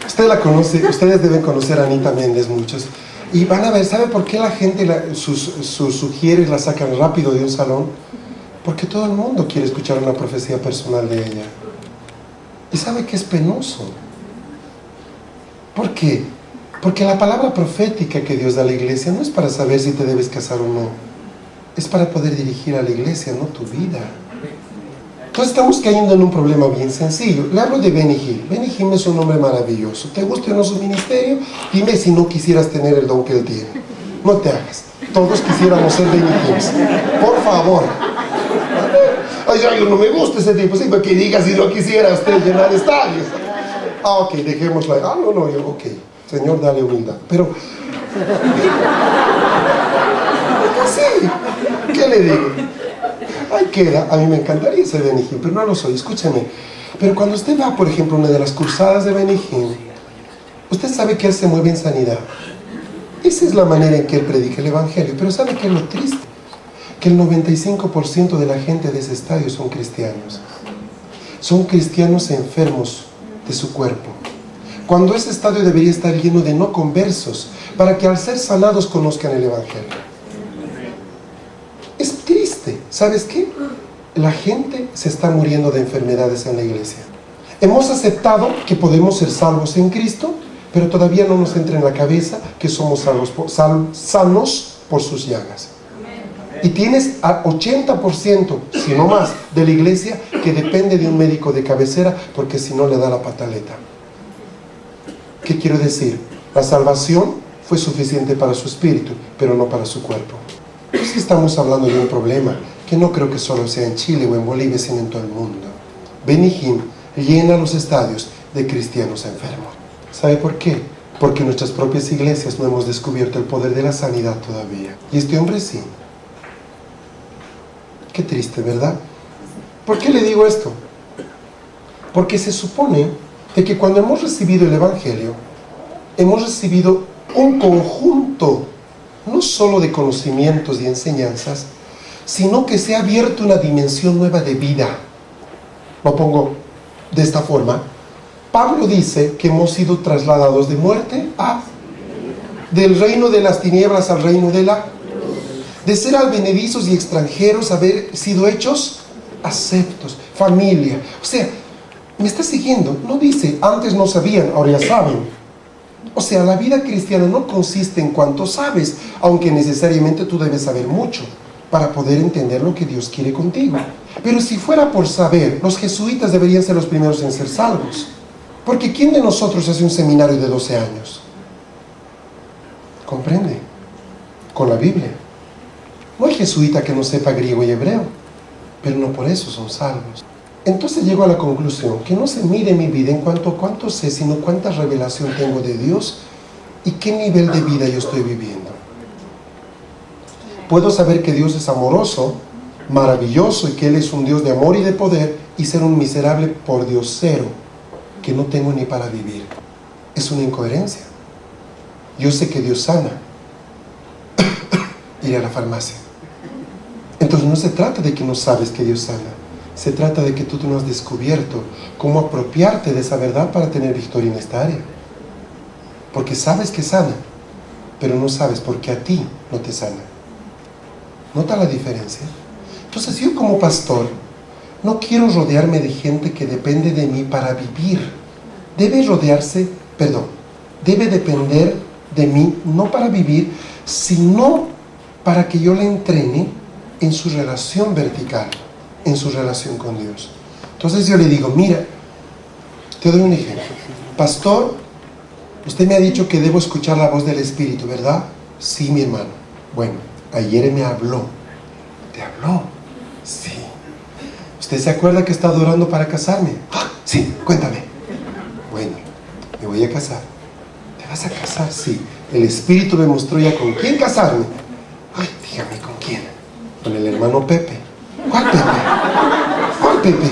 Usted la conoce, ustedes deben conocer a Anita Méndez, muchos. Y van a ver, ¿sabe por qué la gente sus sugieres la sacan rápido de un salón? Porque todo el mundo quiere escuchar una profecía personal de ella. ¿Y sabe qué es penoso? ¿Por qué? Porque la palabra profética que Dios da a la iglesia no es para saber si te debes casar o no. Es para poder dirigir a la iglesia, no tu vida. Entonces estamos cayendo en un problema bien sencillo. Le hablo de Benny Hinn. Benny Hinn es un hombre maravilloso. ¿Te gusta o no su ministerio? Dime si no quisieras tener el don que él tiene. No te hagas. Todos quisiéramos ser Benny Hinn. Por favor. Ay, yo no me gusta ese tipo. Sí, porque diga si no quisiera usted llenar estadios. Ah, ok, dejémosla. Ah, no, yo, ok. Señor, dale humildad. Pero, sí, ¿qué le digo? Ahí queda. A mí me encantaría ser Benny Hinn, pero no lo soy. Escúcheme. Pero cuando usted va, por ejemplo, a una de las cursadas de Benny Hinn, usted sabe que él se mueve en sanidad. Esa es la manera en que él predica el evangelio. Pero ¿sabe qué es lo triste? Que el 95% de la gente de ese estadio son cristianos. Son cristianos enfermos de su cuerpo. Cuando ese estadio debería estar lleno de no conversos, para que al ser sanados conozcan el evangelio. Es triste. ¿Sabes qué? La gente se está muriendo de enfermedades en la iglesia. Hemos aceptado que podemos ser salvos en Cristo, pero todavía no nos entra en la cabeza que somos sanos por sus llagas. Y tienes al 80%, si no más, de la iglesia que depende de un médico de cabecera, porque si no le da la pataleta. ¿Qué quiero decir? La salvación fue suficiente para su espíritu, pero no para su cuerpo. Es que estamos hablando de un problema que no creo que solo sea en Chile o en Bolivia, sino en todo el mundo. Benny Hinn llena los estadios de cristianos enfermos. ¿Sabe por qué? Porque en nuestras propias iglesias no hemos descubierto el poder de la sanidad todavía. Y este hombre sí. Qué triste, ¿verdad? ¿Por qué le digo esto? Porque se supone de que cuando hemos recibido el Evangelio, hemos recibido un conjunto, no solo de conocimientos y enseñanzas, sino que se ha abierto una dimensión nueva de vida. Lo pongo de esta forma. Pablo dice que hemos sido trasladados de muerte del reino de las tinieblas al reino de ser advenedizos y extranjeros, haber sido hechos aceptos, familia. O sea, ¿me está siguiendo? No dice, antes no sabían, ahora ya saben. O sea, la vida cristiana no consiste en cuánto sabes, aunque necesariamente tú debes saber mucho para poder entender lo que Dios quiere contigo. Pero si fuera por saber, los jesuitas deberían ser los primeros en ser salvos. Porque ¿quién de nosotros hace un seminario de 12 años? ¿Comprende? Con la Biblia. No hay jesuita que no sepa griego y hebreo, pero no por eso son salvos. Entonces llego a la conclusión que no se mide mi vida en cuanto a cuánto sé, sino cuánta revelación tengo de Dios y qué nivel de vida yo estoy viviendo. Puedo saber que Dios es amoroso, maravilloso y que Él es un Dios de amor y de poder, y ser un miserable pordiosero que no tengo ni para vivir. Es una incoherencia. Yo sé que Dios sana. Iré a la farmacia. Entonces no se trata de que no sabes que Dios sana. Se trata de que tú no has descubierto cómo apropiarte de esa verdad para tener victoria en esta área. Porque sabes que sana, pero no sabes por qué a ti no te sana. ¿Nota la diferencia? Entonces yo como pastor no quiero rodearme de gente que depende de mí para vivir. Debe depender de mí no para vivir, sino para que yo le entrene en su relación vertical, en su relación con Dios. Entonces yo le digo, mira, te doy un ejemplo. Pastor, usted me ha dicho que debo escuchar la voz del Espíritu, ¿verdad? Sí, mi hermano. Bueno, ayer me habló. ¿Te habló? Sí. ¿Usted se acuerda que estaba orando para casarme? ¡Ah! Sí, cuéntame. Bueno, me voy a casar. ¿Te vas a casar? Sí. El Espíritu me mostró ya con quién casarme. Ay, dígame con quién. Con el hermano Pepe. ¿Cuál Pepe? ¿Cuál Pepe?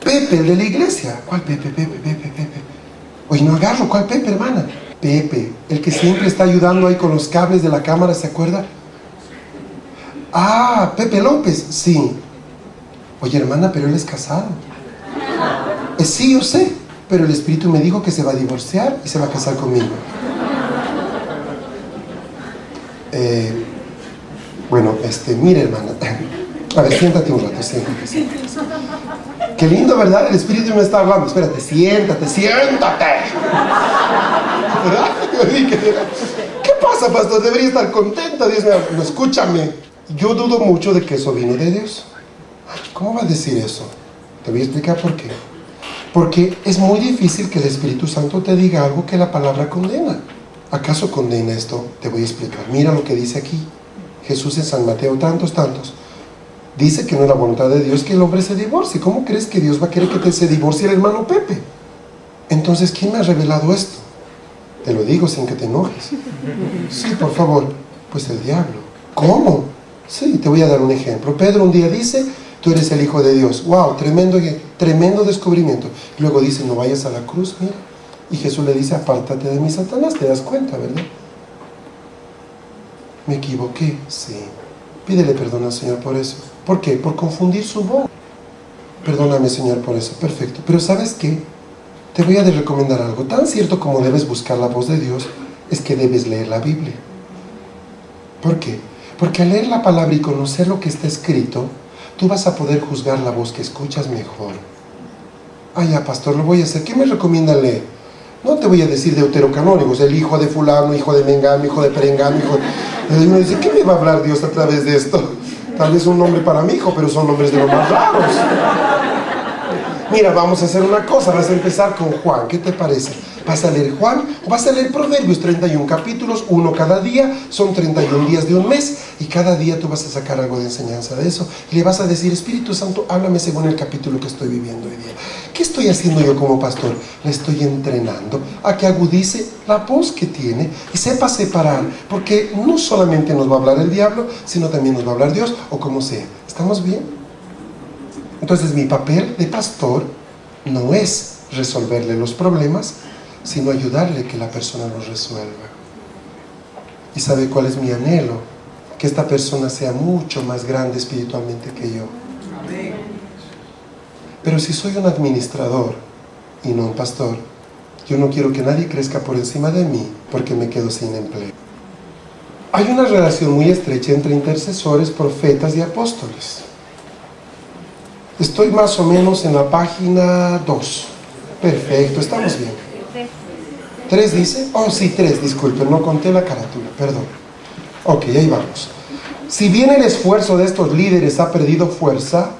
Pepe, el de la iglesia. ¿Cuál Pepe? Pepe. Oye, no agarro. ¿Cuál Pepe, hermana? Pepe, el que siempre está ayudando ahí con los cables de la cámara, ¿se acuerda? Ah, Pepe López. Sí. Oye, hermana, pero él es casado. Sí, yo sé. Pero el Espíritu me dijo que se va a divorciar y se va a casar conmigo. Bueno, mira, hermana. A ver, siéntate un rato, siéntate. Qué lindo, ¿verdad? El Espíritu me está hablando. Espérate, siéntate. ¿Verdad? ¿Qué pasa, pastor? Debería estar contenta. Dios mío, escúchame. Yo dudo mucho de que eso vino de Dios. ¿Cómo va a decir eso? Te voy a explicar por qué. Porque es muy difícil que el Espíritu Santo te diga algo que la palabra condena. ¿Acaso condena esto? Te voy a explicar. Mira lo que dice aquí. Jesús en San Mateo, tantos. Dice que no es la voluntad de Dios que el hombre se divorcie. ¿Cómo crees que Dios va a querer que se divorcie el hermano Pepe? Entonces, ¿quién me ha revelado esto? Te lo digo sin que te enojes. Sí, por favor. Pues el diablo. ¿Cómo? Sí, te voy a dar un ejemplo. Pedro un día dice, tú eres el Hijo de Dios. ¡Wow! Tremendo descubrimiento. Luego dice, no vayas a la cruz, mira. Y Jesús le dice, apártate de mí, Satanás. ¿Te das cuenta, verdad? ¿Me equivoqué? Sí. Pídele perdón al Señor por eso. ¿Por qué? Por confundir su voz. Perdóname, Señor, por eso. Perfecto. Pero ¿sabes qué? Te voy a recomendar algo. Tan cierto como debes buscar la voz de Dios, es que debes leer la Biblia. ¿Por qué? Porque al leer la palabra y conocer lo que está escrito, tú vas a poder juzgar la voz que escuchas mejor. Ah, ya, pastor, lo voy a hacer. ¿Qué me recomienda leer? No te voy a decir deuterocanónicos, el hijo de fulano, hijo de mengano, hijo de perengano, hijo de... Y uno dice, ¿qué me va a hablar Dios a través de esto? Tal vez un nombre para mi hijo, pero son nombres de los más raros. Mira, vamos a hacer una cosa, vas a empezar con Juan, ¿qué te parece? ¿Vas a leer Juan o vas a leer Proverbios? 31 capítulos, uno cada día, son 31 días de un mes, y cada día tú vas a sacar algo de enseñanza de eso, y le vas a decir, Espíritu Santo, háblame según el capítulo que estoy viviendo hoy día. ¿Qué estoy haciendo yo como pastor? Le estoy entrenando a que agudice la voz que tiene y sepa separar, porque no solamente nos va a hablar el diablo, sino también nos va a hablar Dios, o como sea. ¿Estamos bien? Entonces mi papel de pastor no es resolverle los problemas, sino ayudarle que la persona los resuelva. ¿Y sabe cuál es mi anhelo? Que esta persona sea mucho más grande espiritualmente que yo. Pero si soy un administrador y no un pastor, yo no quiero que nadie crezca por encima de mí porque me quedo sin empleo. Hay una relación muy estrecha entre intercesores, profetas y apóstoles. Estoy más o menos en la página 2. Perfecto, estamos bien. 3 dice, oh sí, 3, disculpen, no conté la carátula, perdón. Ok, ahí vamos. Si bien el esfuerzo de estos líderes ha perdido fuerza,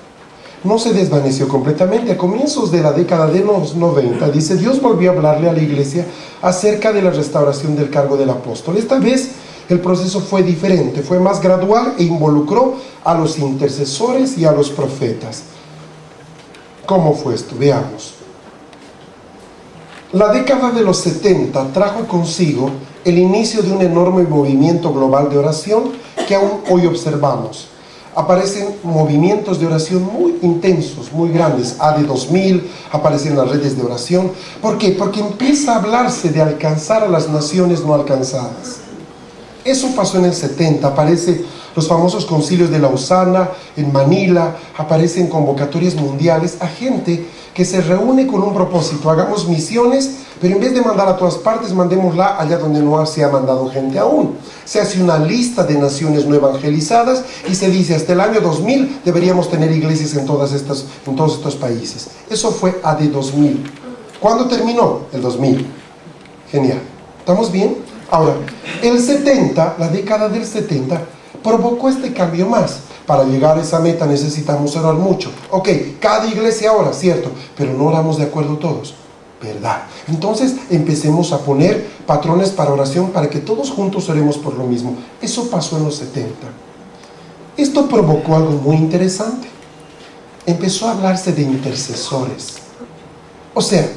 no se desvaneció completamente. A comienzos de la década de los 90, dice, Dios volvió a hablarle a la iglesia acerca de la restauración del cargo del apóstol. Esta vez el proceso fue diferente, fue más gradual e involucró a los intercesores y a los profetas. ¿Cómo fue esto? Veamos. La década de los 70 trajo consigo el inicio de un enorme movimiento global de oración que aún hoy observamos. Aparecen movimientos de oración muy intensos, muy grandes. AD 2000, aparecen las redes de oración. ¿Por qué? Porque empieza a hablarse de alcanzar a las naciones no alcanzadas. Eso pasó en el 70, aparecen los famosos concilios de Lausana, en Manila, aparecen convocatorias mundiales a gente que se reúne con un propósito. Hagamos misiones, pero en vez de mandar a todas partes, mandémosla allá donde no se ha mandado gente aún. Se hace una lista de naciones no evangelizadas y se dice, hasta el año 2000 deberíamos tener iglesias en todos estos países. Eso fue AD 2000. ¿Cuándo terminó? El 2000. Genial. ¿Estamos bien? Ahora, el 70, la década del 70, provocó este cambio más. Para llegar a esa meta necesitamos orar mucho. Ok, cada iglesia ora, cierto, pero no oramos de acuerdo todos. ¿Verdad? Entonces empecemos a poner patrones para oración para que todos juntos oremos por lo mismo. Eso pasó en los 70. Esto provocó algo muy interesante. Empezó a hablarse de intercesores. O sea,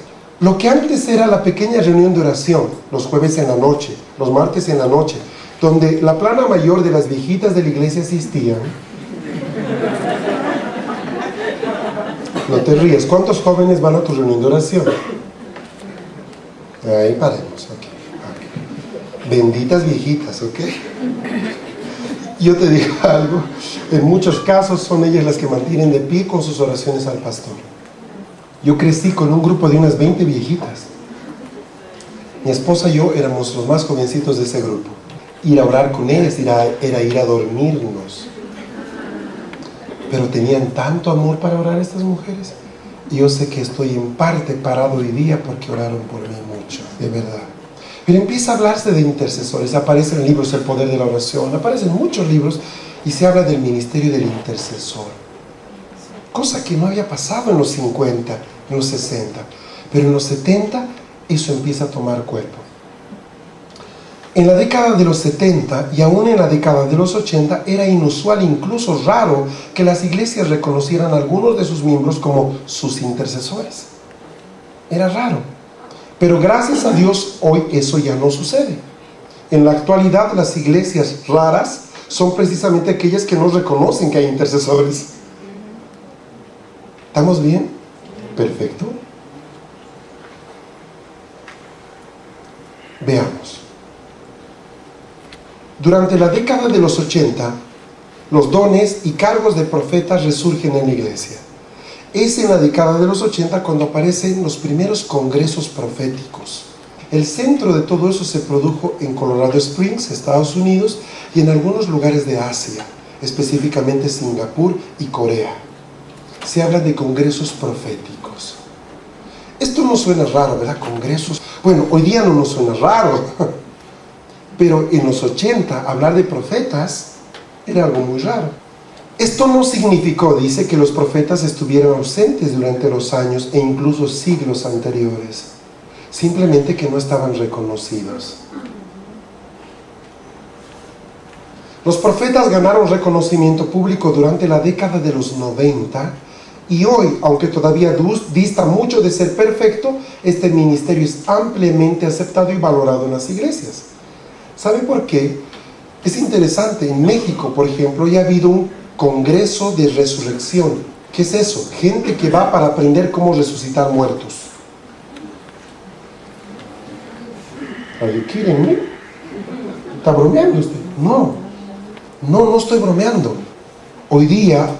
lo que antes era la pequeña reunión de oración, los jueves en la noche, los martes en la noche, donde la plana mayor de las viejitas de la iglesia asistían. No te ríes. ¿Cuántos jóvenes van a tu reunión de oración? Ahí paremos, ok. Benditas viejitas, ok. Yo te digo algo, en muchos casos son ellas las que mantienen de pie con sus oraciones al pastor. Yo crecí con un grupo de unas 20 viejitas. Mi esposa y yo éramos los más jovencitos de ese grupo. Ir a orar con ellas era ir a dormirnos. Pero tenían tanto amor para orar estas mujeres. Y yo sé que estoy en parte parado hoy día porque oraron por mí mucho, de verdad. Pero empieza a hablarse de intercesores. Aparecen libros, El poder de la oración. Aparecen muchos libros y se habla del ministerio del intercesor. Cosa que no había pasado en los 50, en los 60. Pero en los 70 eso empieza a tomar cuerpo. En la década de los 70 y aún en la década de los 80 era inusual, incluso raro, que las iglesias reconocieran a algunos de sus miembros como sus intercesores. Era raro. Pero gracias a Dios hoy eso ya no sucede. En la actualidad las iglesias raras son precisamente aquellas que no reconocen que hay intercesores. ¿Estamos bien? Perfecto. Veamos. Durante la década de los 80, los dones y cargos de profetas resurgen en la iglesia. Es en la década de los 80 cuando aparecen los primeros congresos proféticos. El centro de todo eso se produjo en Colorado Springs, Estados Unidos, y en algunos lugares de Asia, específicamente Singapur y Corea. Se habla de congresos proféticos. Esto no suena raro, ¿verdad? Congresos. Bueno, hoy día no nos suena raro. Pero en los 80, hablar de profetas era algo muy raro. Esto no significó, dice, que los profetas estuvieran ausentes durante los años e incluso siglos anteriores. Simplemente que no estaban reconocidos. Los profetas ganaron reconocimiento público durante la década de los 90 Y hoy, aunque todavía dista mucho de ser perfecto, este ministerio es ampliamente aceptado y valorado en las iglesias. ¿Sabe por qué? Es interesante, en México, por ejemplo, ya ha habido un congreso de resurrección. ¿Qué es eso? Gente que va para aprender cómo resucitar muertos. ¿Are you kidding me? ¿Está bromeando usted? No estoy bromeando. Hoy día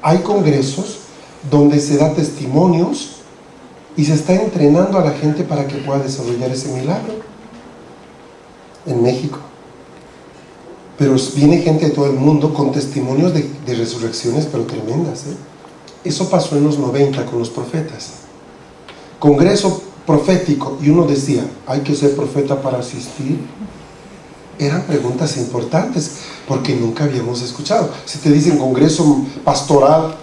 hay congresos donde se da testimonios y se está entrenando a la gente para que pueda desarrollar ese milagro. En México. Pero viene gente de todo el mundo con testimonios de resurrecciones, pero tremendas, ¿eh? Eso pasó en los 90 con los profetas. Congreso profético, y uno decía, ¿hay que ser profeta para asistir? Eran preguntas importantes, porque nunca habíamos escuchado. Si te dicen congreso pastoral,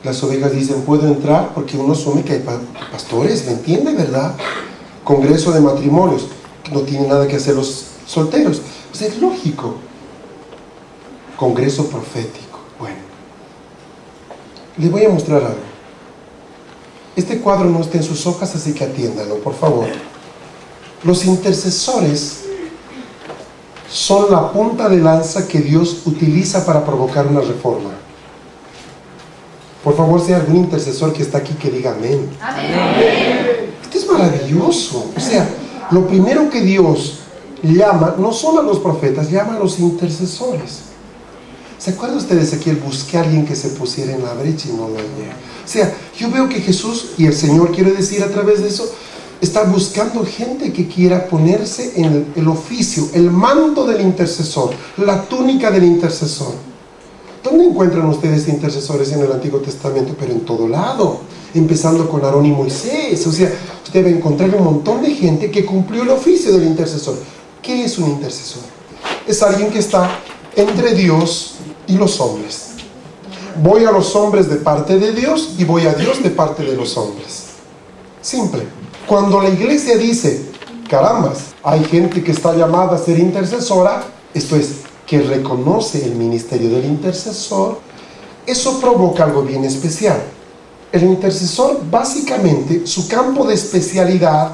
las ovejas dicen, ¿puedo entrar? Porque uno asume que hay pastores, ¿me entiende, verdad? Congreso de matrimonios, no tiene nada que hacer los solteros. Pues es lógico. Congreso profético. Bueno, les voy a mostrar algo. Este cuadro no está en sus hojas, así que atiéndanlo, por favor. Los intercesores son la punta de lanza que Dios utiliza para provocar una reforma. Por favor, si hay algún intercesor que está aquí, que diga amén. Amén. Esto es maravilloso. O sea, lo primero que Dios llama, no solo a los profetas, llama a los intercesores. ¿Se acuerda usted de Ezequiel? Busqué a alguien que se pusiera en la brecha y no lo hallé. O sea, yo veo que Jesús y el Señor, quiere decir a través de eso, está buscando gente que quiera ponerse en el oficio, el manto del intercesor, la túnica del intercesor. ¿Dónde encuentran ustedes intercesores en el Antiguo Testamento? Pero en todo lado, empezando con Aarón y Moisés. O sea, usted va a encontrar un montón de gente que cumplió el oficio del intercesor. ¿Qué es un intercesor? Es alguien que está entre Dios y los hombres. Voy a los hombres de parte de Dios y voy a Dios de parte de los hombres. Simple. Cuando la iglesia dice, carambas, hay gente que está llamada a ser intercesora, esto es, que reconoce el ministerio del intercesor, eso provoca algo bien especial. El intercesor, básicamente, su campo de especialidad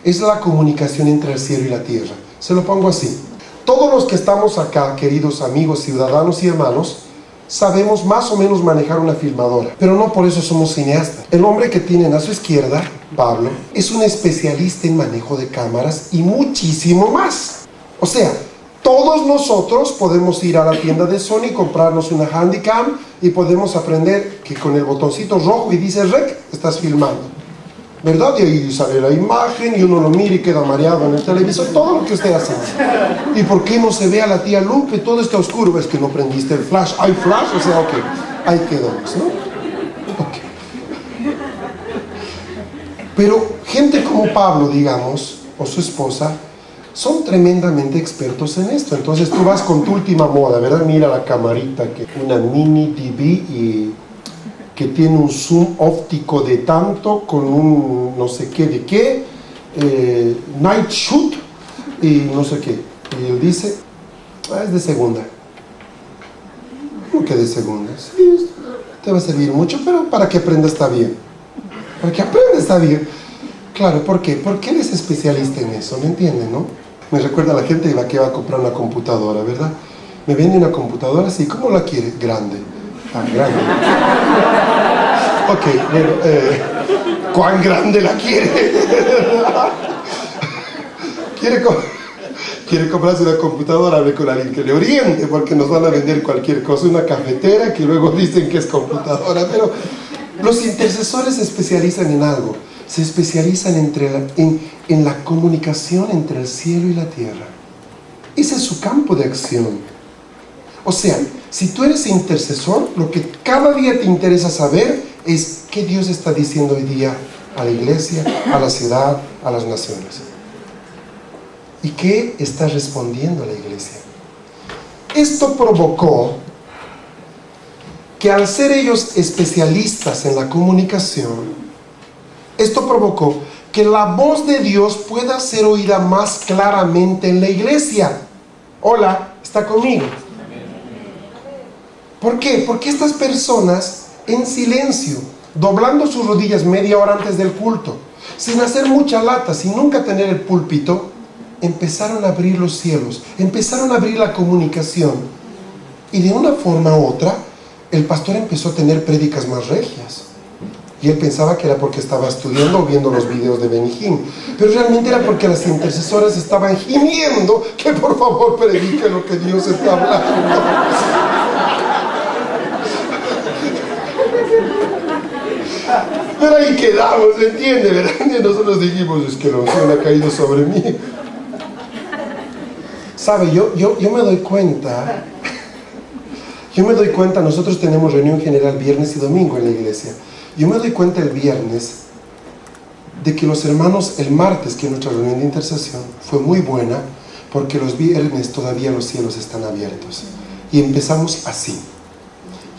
es la comunicación entre el cielo y la tierra. Se lo pongo así. Todos los que estamos acá, queridos amigos, ciudadanos y hermanos, sabemos más o menos manejar una filmadora, pero no por eso somos cineastas. El hombre que tienen a su izquierda, Pablo, es un especialista en manejo de cámaras y muchísimo más. O sea, todos nosotros podemos ir a la tienda de Sony, comprarnos una Handycam y podemos aprender que con el botoncito rojo y dice rec, estás filmando, ¿verdad? Y ahí sale la imagen y uno lo mira y queda mareado en el televisor, todo lo que usted hace. ¿Y por qué no se ve a la tía Lupe? Todo está oscuro. Es que no prendiste el flash. ¿Hay flash? O sea, ok, ahí quedamos, ¿no? Ok. Pero gente como Pablo, digamos, o su esposa, son tremendamente expertos en esto. Entonces tú vas con tu última moda, ¿verdad? Mira la camarita, que una mini DV y que tiene un zoom óptico de tanto, con un no sé qué de qué, night shoot y no sé qué. Y él dice, es de segunda. ¿Cómo que de segunda? Sí, te va a servir mucho, pero para que aprenda está bien. Para que aprenda está bien. Claro, ¿por qué? Porque él es especialista en eso, ¿me entienden, no? Me recuerda a la gente que va a comprar una computadora, ¿verdad? Me vende una computadora así, ¿cómo la quiere? Grande. Ah, grande. Ok, bueno, ¿cuán grande la quiere? Quiere comprarse una computadora, hable con alguien que le oriente, porque nos van a vender cualquier cosa, una cafetera que luego dicen que es computadora. Pero los intercesores se especializan en algo, se especializan en la comunicación entre el cielo y la tierra. Ese es su campo de acción. O sea, si tú eres intercesor, lo que cada día te interesa saber es qué Dios está diciendo hoy día a la iglesia, a la ciudad, a las naciones. ¿Y qué está respondiendo la iglesia? Esto provocó que al ser ellos especialistas en la comunicación, esto provocó que la voz de Dios pueda ser oída más claramente en la iglesia. Hola, ¿está conmigo? ¿Por qué? Porque estas personas en silencio, doblando sus rodillas media hora antes del culto, sin hacer mucha lata, sin nunca tener el púlpito, empezaron a abrir los cielos, empezaron a abrir la comunicación. Y de una forma u otra, el pastor empezó a tener prédicas más regias. Y él pensaba que era porque estaba estudiando o viendo los videos de Benny Hinn, pero realmente era porque las intercesoras estaban gimiendo que por favor predique lo que Dios está hablando. Pero ahí quedamos, ¿entiende? ¿Verdad? Y nosotros dijimos, es que la unción ha caído sobre mí. ¿Sabe? Yo me doy cuenta, nosotros tenemos reunión general viernes y domingo en la iglesia. Yo me doy cuenta el viernes de que los hermanos, el martes, que es nuestra reunión de intercesión, fue muy buena, porque los viernes todavía los cielos están abiertos. Y empezamos así.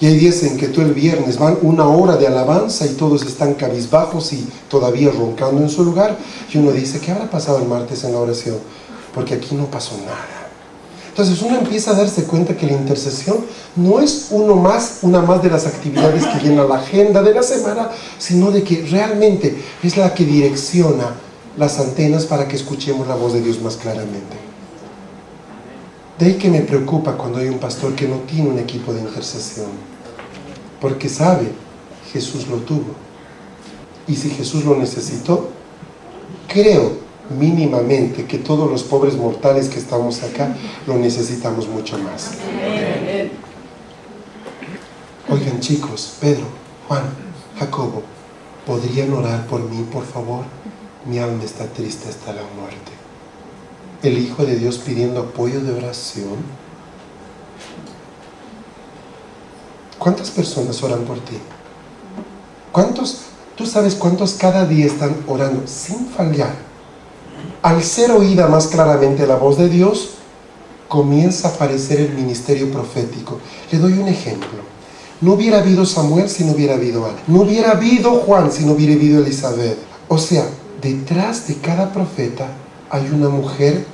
Y hay días en que tú el viernes van una hora de alabanza y todos están cabizbajos y todavía roncando en su lugar. Y uno dice, ¿qué habrá pasado el martes en la oración? Porque aquí no pasó nada. Entonces uno empieza a darse cuenta que la intercesión no es una más de las actividades que llena la agenda de la semana, sino de que realmente es la que direcciona las antenas para que escuchemos la voz de Dios más claramente. De ahí que me preocupa cuando hay un pastor que no tiene un equipo de intercesión, porque sabe, Jesús lo tuvo. Y si Jesús lo necesitó, creo mínimamente que todos los pobres mortales que estamos acá lo necesitamos mucho más. Oigan chicos, Pedro, Juan, Jacobo, ¿podrían orar por mí, por favor? Mi alma está triste hasta la muerte. El Hijo de Dios pidiendo apoyo de oración. ¿Cuántas personas oran por ti? ¿Cuántos? ¿Tú sabes cuántos cada día están orando sin fallar? Al ser oída más claramente la voz de Dios, comienza a aparecer el ministerio profético. Le doy un ejemplo. No hubiera habido Samuel si no hubiera habido Ana. No hubiera habido Juan si no hubiera habido Elizabeth. O sea, detrás de cada profeta hay una mujer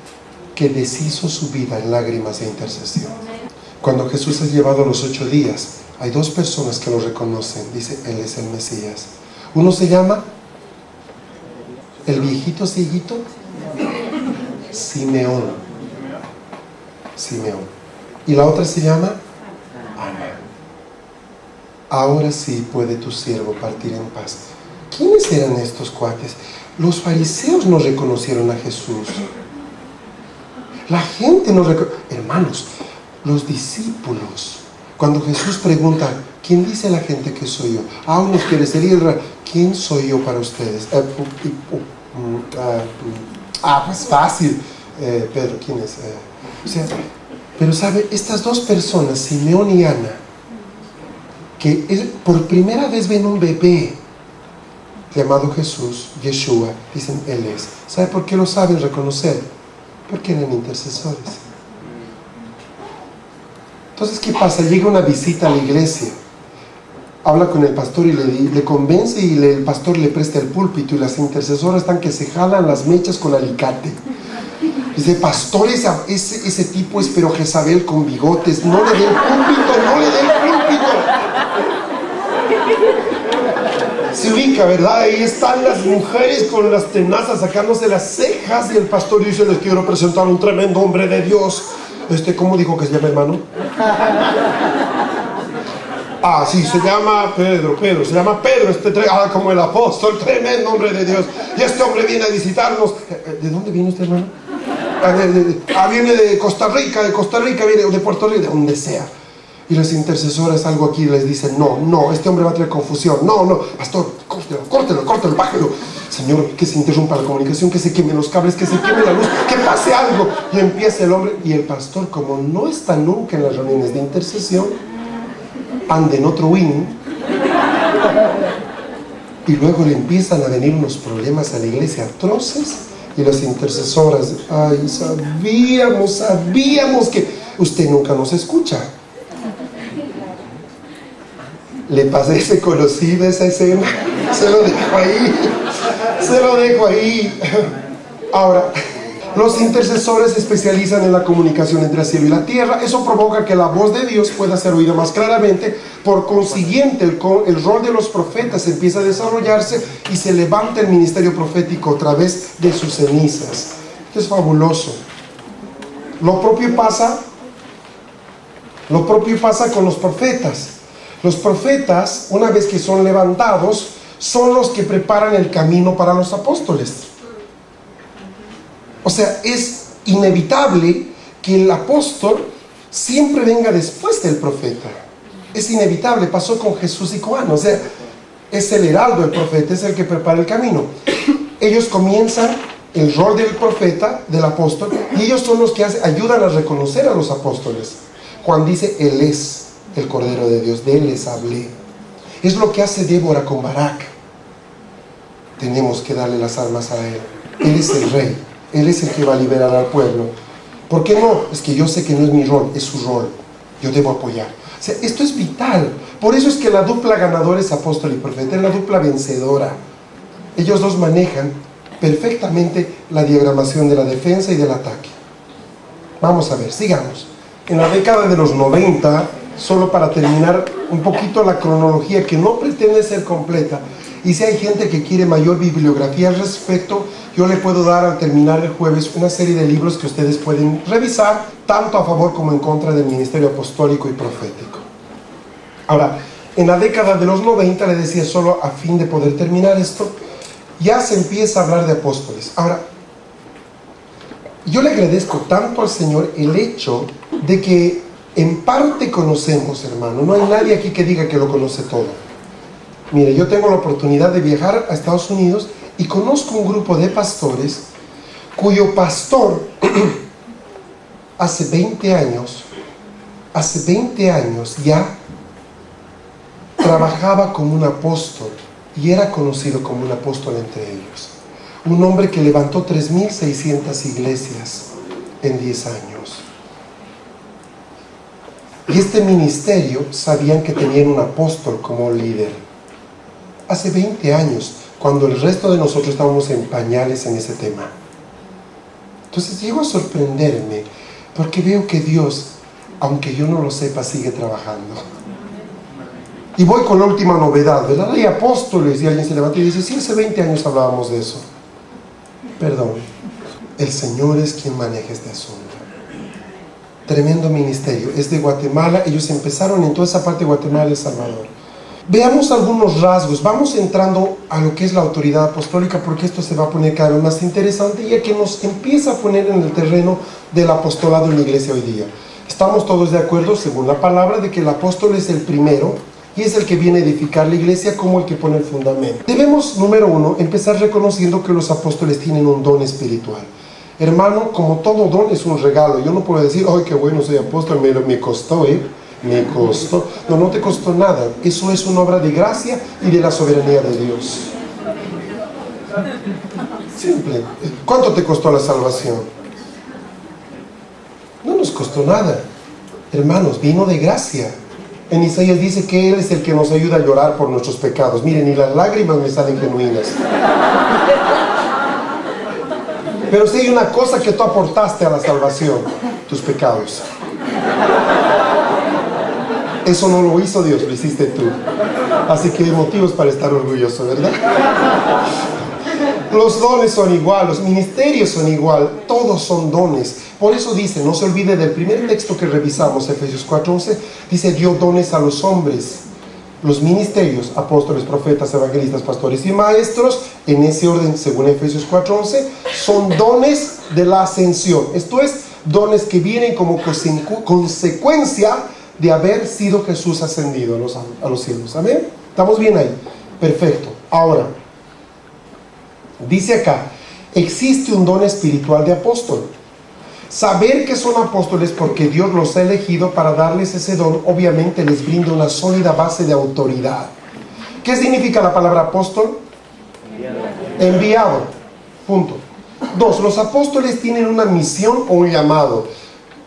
que deshizo su vida en lágrimas e intercesión. Cuando Jesús es llevado a los 8 días, hay 2 personas que lo reconocen. Dice, Él es el Mesías. Uno se llama el viejito cieguito, Simeón. Y la otra se llama Ana. Ahora sí puede tu siervo partir en paz. ¿Quiénes eran estos cuates? Los fariseos no reconocieron a Jesús. La gente no reconoció. Hermanos, los discípulos, cuando Jesús pregunta, ¿quién dice la gente que soy yo? Unos quieren ser Israel. ¿Quién soy yo para ustedes? Pues fácil. Pedro, ¿quién es? Pero sabe, estas 2 personas, Simeón y Ana, que por primera vez ven un bebé llamado Jesús, Yeshua, dicen, Él es. ¿Sabe por qué lo saben reconocer? Porque eran intercesores. Entonces, ¿qué pasa? Llega una visita a la iglesia, habla con el pastor y le convence, y el pastor le presta el púlpito, y las intercesoras están que se jalan las mechas con alicate. Dice, pastor, ese tipo es pero Jezabel con bigotes, no le dé el púlpito. Se ubica, ¿verdad? Ahí están las mujeres con las tenazas sacándose las cejas, y el pastor dice, les quiero presentar un tremendo hombre de Dios. ¿Cómo dijo que se llama, hermano? Sí, se llama Pedro, se llama Pedro, como el apóstol, tremendo hombre de Dios. Y este hombre viene a visitarnos. ¿De dónde viene usted, hermano? Viene de Costa Rica, viene de Puerto Rico, de donde sea. Y las intercesoras algo aquí les dicen, no, este hombre va a traer confusión. No, pastor, córtelo, bájelo. Señor, que se interrumpa la comunicación, que se quemen los cables, que se queme la luz, que pase algo. Y empieza el hombre, y el pastor, como no está nunca en las reuniones de intercesión, anda en otro wing, y luego le empiezan a venir unos problemas a la iglesia atroces, y las intercesoras, sabíamos que usted nunca nos escucha. Le pasé ese conocido, esa escena, se lo dejo ahí. Ahora, Los intercesores se especializan en la comunicación entre el cielo y la tierra. Eso provoca que la voz de Dios pueda ser oída más claramente. Por consiguiente, el rol de los profetas empieza a desarrollarse y se levanta el ministerio profético otra vez de sus cenizas. Esto es fabuloso. Lo propio pasa con los profetas. Los profetas, una vez que son levantados, son los que preparan el camino para los apóstoles. O sea, es inevitable que el apóstol siempre venga después del profeta. Es inevitable, pasó con Jesús y con Juan. O sea, es el heraldo, el profeta es el que prepara el camino. Ellos comienzan el rol del profeta, del apóstol, y ellos son los que ayudan a reconocer a los apóstoles. Juan dice, Él es el Cordero de Dios, de Él les hablé. Es lo que hace Débora con Barak. Tenemos que darle las armas a Él. Él es el rey. Él es el que va a liberar al pueblo. ¿Por qué no? Es que yo sé que no es mi rol, es su rol. Yo debo apoyar. O sea, esto es vital. Por eso es que la dupla ganadora es apóstol y profeta, es la dupla vencedora. Ellos dos manejan perfectamente la diagramación de la defensa y del ataque. Vamos a ver, sigamos. En la década de los 90, solo para terminar un poquito la cronología que no pretende ser completa, y si hay gente que quiere mayor bibliografía al respecto, yo le puedo dar al terminar el jueves una serie de libros que ustedes pueden revisar, tanto a favor como en contra del ministerio apostólico y profético. Ahora, en la década de los 90, le decía solo a fin de poder terminar esto, ya se empieza a hablar de apóstoles. Ahora, yo le agradezco tanto al Señor el hecho de que en parte conocemos, hermano. No hay nadie aquí que diga que lo conoce todo. Mire, yo tengo la oportunidad de viajar a Estados Unidos y conozco un grupo de pastores cuyo pastor hace 20 años ya trabajaba como un apóstol y era conocido como un apóstol entre ellos. Un hombre que levantó 3.600 iglesias en 10 años. Y este ministerio sabían que tenían un apóstol como líder. Hace 20 años, cuando el resto de nosotros estábamos en pañales en ese tema. Entonces llego a sorprenderme, porque veo que Dios, aunque yo no lo sepa, sigue trabajando. Y voy con la última novedad, ¿verdad? Hay apóstoles, y alguien se levanta y dice, sí, hace 20 años hablábamos de eso. Perdón, el Señor es quien maneja este asunto. Tremendo ministerio, es de Guatemala. Ellos empezaron en toda esa parte de Guatemala y El Salvador. Veamos algunos rasgos. Vamos entrando a lo que es la autoridad apostólica, porque esto se va a poner cada vez más interesante, ya que nos empieza a poner en el terreno del apostolado en la iglesia hoy día. Estamos todos de acuerdo, según la palabra, de que el apóstol es el primero y es el que viene a edificar la iglesia como el que pone el fundamento. Debemos, número uno, empezar reconociendo que los apóstoles tienen un don espiritual. Hermano, como todo don es un regalo. Yo no puedo decir, ¡ay, qué bueno soy apóstol! Me costó, me costó. No, no te costó nada. Eso es una obra de gracia y de la soberanía de Dios. Simple. ¿Cuánto te costó la salvación? No nos costó nada. Hermanos, vino de gracia. En Isaías dice que Él es el que nos ayuda a llorar por nuestros pecados. Miren, ni las lágrimas me salen genuinas. Pero si hay una cosa que tú aportaste a la salvación, tus pecados. Eso no lo hizo Dios, lo hiciste tú. Así que hay motivos para estar orgulloso, ¿verdad? Los dones son igual, los ministerios son igual, todos son dones. Por eso dice, no se olvide del primer texto que revisamos, Efesios 4:11, dice, dio dones a los hombres. Los ministerios, apóstoles, profetas, evangelistas, pastores y maestros, en ese orden, según Efesios 4:11, son dones de la ascensión. Esto es, dones que vienen como consecuencia de haber sido Jesús ascendido a los cielos. ¿Amén? ¿Estamos bien ahí? Perfecto. Ahora, dice acá, existe un don espiritual de apóstol. Saber que son apóstoles porque Dios los ha elegido para darles ese don, obviamente les brinda una sólida base de autoridad. ¿Qué significa la palabra apóstol? Enviado. Punto. 2. Los apóstoles tienen una misión o un llamado.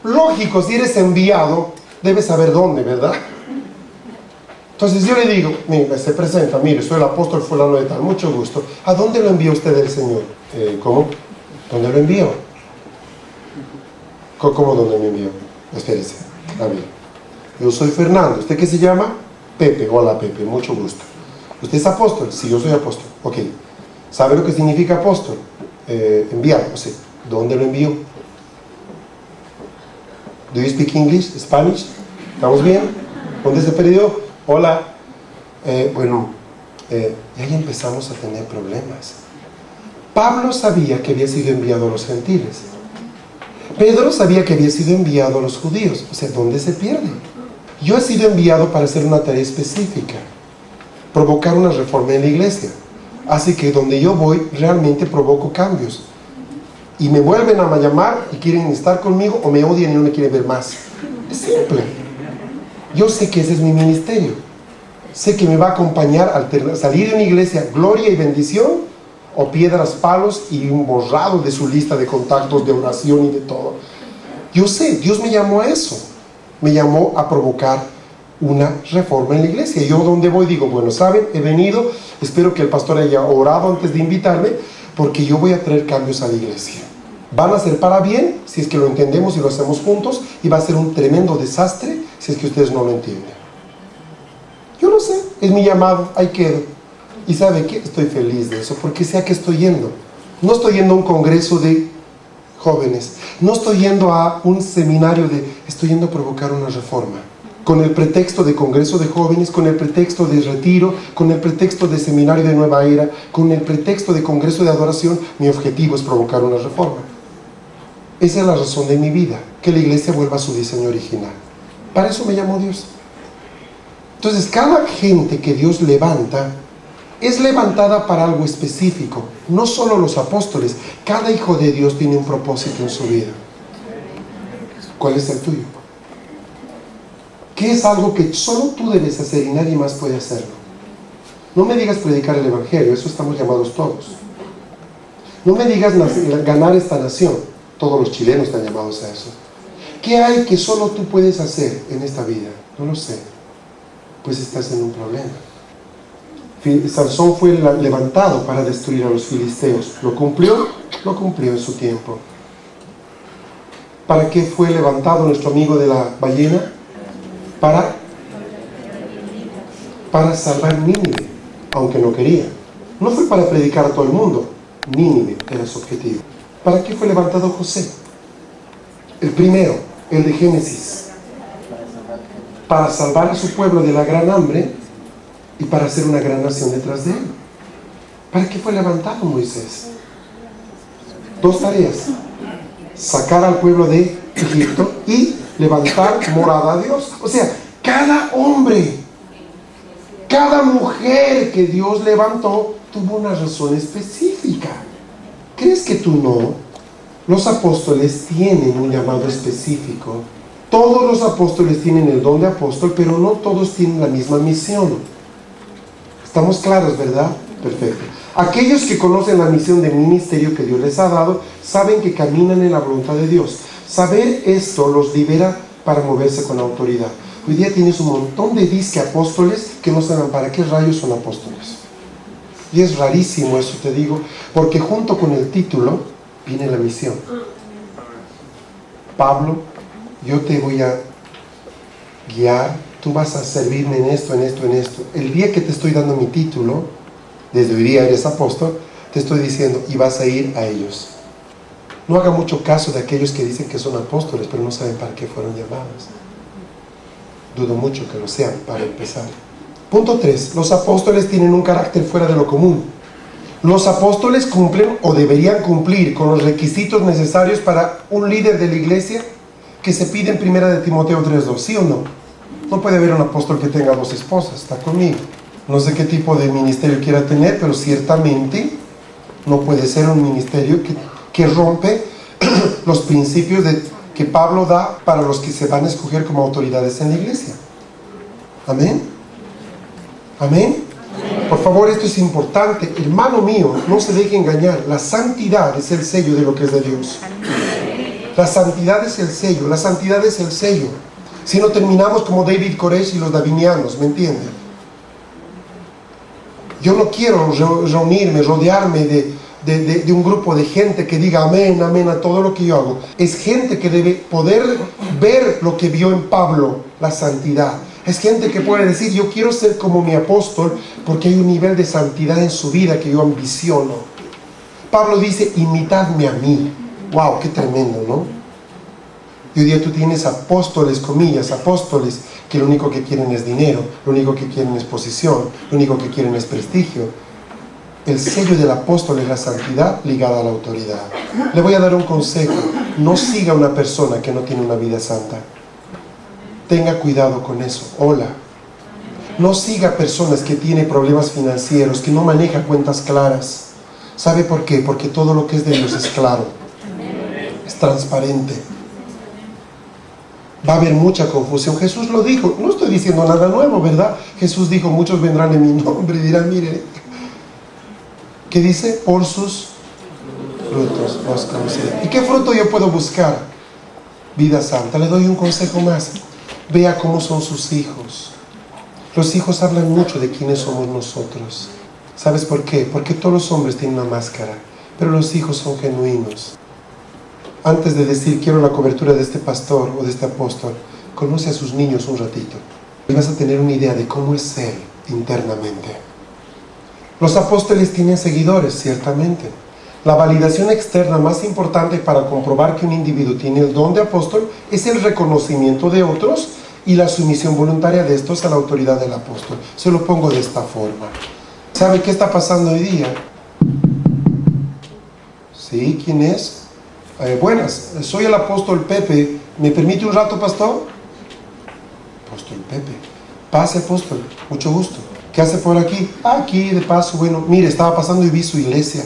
Lógico, si eres enviado, debes saber dónde, ¿verdad? Entonces yo le digo, mire, se presenta, mire, soy el apóstol fulano de tal, mucho gusto. ¿A dónde lo envió usted el Señor? ¿Cómo? ¿Dónde lo envió? ¿Cómo dónde me envió? Espérese, a ver. Yo soy Fernando. ¿Usted qué se llama? Pepe. Hola Pepe, mucho gusto. ¿Usted es apóstol? Sí, yo soy apóstol. Ok. ¿Sabe lo que significa apóstol? Enviar. O sea, ¿dónde lo envió? ¿Do you speak English? ¿Spanish? ¿Estamos bien? ¿Dónde se perdió? Hola. Y ahí empezamos a tener problemas. Pablo sabía que había sido enviado a los gentiles. Pedro sabía que había sido enviado a los judíos. O sea, ¿dónde se pierde? Yo he sido enviado para hacer una tarea específica, provocar una reforma en la iglesia. Así que donde yo voy, realmente provoco cambios. Y me vuelven a llamar y quieren estar conmigo, o me odian y no me quieren ver más. Es simple. Yo sé que ese es mi ministerio. Sé que me va a acompañar al salir de una iglesia, gloria y bendición, o piedras, palos y un borrado de su lista de contactos, de oración y de todo. Yo sé, Dios me llamó a eso. Me llamó a provocar una reforma en la iglesia. Yo donde voy digo, bueno, ¿saben? He venido, espero que el pastor haya orado antes de invitarme, porque yo voy a traer cambios a la iglesia. Van a ser para bien, si es que lo entendemos y lo hacemos juntos, y va a ser un tremendo desastre, si es que ustedes no lo entienden. Yo lo sé, es mi llamado, ahí quedo. ¿Y sabe qué? Estoy feliz de eso, porque sé a qué estoy yendo. No estoy yendo a un congreso de jóvenes, no estoy yendo a un seminario estoy yendo a provocar una reforma. Con el pretexto de congreso de jóvenes, con el pretexto de retiro, con el pretexto de seminario de nueva era, con el pretexto de congreso de adoración, mi objetivo es provocar una reforma. Esa es la razón de mi vida, que la iglesia vuelva a su diseño original. Para eso me llamó Dios. Entonces, cada gente que Dios levanta, es levantada para algo específico. No solo los apóstoles, cada hijo de Dios tiene un propósito en su vida. ¿Cuál es el tuyo? ¿Qué es algo que solo tú debes hacer y nadie más puede hacerlo? No me digas predicar el evangelio, eso estamos llamados todos. No me digas ganar esta nación, todos los chilenos están llamados a eso. ¿Qué hay que solo tú puedes hacer en esta vida? No lo sé. Pues estás en un problema. Sansón fue levantado para destruir a los filisteos. ¿Lo cumplió? Lo cumplió en su tiempo. ¿Para qué fue levantado nuestro amigo de la ballena? Para salvar Nínive, aunque no quería. No fue para predicar a todo el mundo. Nínive era su objetivo. ¿Para qué fue levantado José? El primero, el de Génesis. Para salvar a su pueblo de la gran hambre y para hacer una gran nación detrás de él. ¿Para qué fue levantado Moisés? Dos tareas: sacar al pueblo de Egipto y levantar morada a Dios. O sea, cada hombre, cada mujer que Dios levantó tuvo una razón específica. ¿Crees que tú no? Los apóstoles tienen un llamado específico. Todos los apóstoles tienen el don de apóstol, pero no todos tienen la misma misión. ¿Estamos claros, verdad? Perfecto. Aquellos que conocen la misión del ministerio que Dios les ha dado, saben que caminan en la voluntad de Dios. Saber esto los libera para moverse con autoridad. Hoy día tienes un montón de disque apóstoles que no saben para qué rayos son apóstoles. Y es rarísimo eso, te digo, porque junto con el título viene la misión. Pablo, yo te voy a guiar, tú vas a servirme en esto, en esto, en esto. El día que te estoy dando mi título, desde hoy día eres apóstol, te estoy diciendo, y vas a ir a ellos. No haga mucho caso de aquellos que dicen que son apóstoles, pero no saben para qué fueron llamados. Dudo mucho que lo sean, para empezar. Punto 3. Los apóstoles tienen un carácter fuera de lo común. Los apóstoles cumplen o deberían cumplir con los requisitos necesarios para un líder de la iglesia que se pide en 1 de Timoteo 3:2, ¿sí o no? No puede haber un apóstol que tenga 2 esposas, está conmigo. No sé qué tipo de ministerio quiera tener, pero ciertamente no puede ser un ministerio que rompe los principios que Pablo da para los que se van a escoger como autoridades en la iglesia. ¿Amén? ¿Amén? Por favor, esto es importante. Hermano mío, no se deje engañar. La santidad es el sello de lo que es de Dios. La santidad es el sello. La santidad es el sello. Si no terminamos como David Koresh y los davinianos, ¿me entienden? Yo no quiero reunirme, rodearme de un grupo de gente que diga amén, amén a todo lo que yo hago. Es gente que debe poder ver lo que vio en Pablo, la santidad. Es gente que puede decir, yo quiero ser como mi apóstol, porque hay un nivel de santidad en su vida que yo ambiciono. Pablo dice, imitadme a mí. Wow, qué tremendo, ¿no? Y hoy día tú tienes apóstoles, comillas, apóstoles, que lo único que quieren es dinero, lo único que quieren es posición, lo único que quieren es prestigio. El sello del apóstol es la santidad ligada a la autoridad. Le voy a dar un consejo: no siga a una persona que no tiene una vida santa. Tenga cuidado con eso. Hola. No siga personas que tienen problemas financieros, que no maneja cuentas claras. ¿Sabe por qué? Porque todo lo que es de Dios es claro, es transparente. Va a haber mucha confusión. Jesús lo dijo. No estoy diciendo nada nuevo, ¿verdad? Jesús dijo, muchos vendrán en mi nombre y dirán, mire, ¿qué dice? Por sus frutos los conoceré. ¿Y qué fruto yo puedo buscar? Vida santa. Le doy un consejo más. Vea cómo son sus hijos. Los hijos hablan mucho de quiénes somos nosotros. ¿Sabes por qué? Porque todos los hombres tienen una máscara, pero los hijos son genuinos. Antes de decir quiero la cobertura de este pastor o de este apóstol, conoce a sus niños un ratito y vas a tener una idea de cómo es él internamente. Los apóstoles tienen seguidores, ciertamente. La validación externa más importante para comprobar que un individuo tiene el don de apóstol es el reconocimiento de otros y la sumisión voluntaria de estos a la autoridad del apóstol. Se lo pongo de esta forma. ¿Sabe qué está pasando hoy día? ¿Sí? ¿Quién es? Buenas, soy el apóstol Pepe. ¿Me permite un rato, pastor? Apóstol Pepe. Pase, apóstol. Mucho gusto. ¿Qué hace por aquí? Aquí, de paso. Bueno, mire, estaba pasando y vi su iglesia.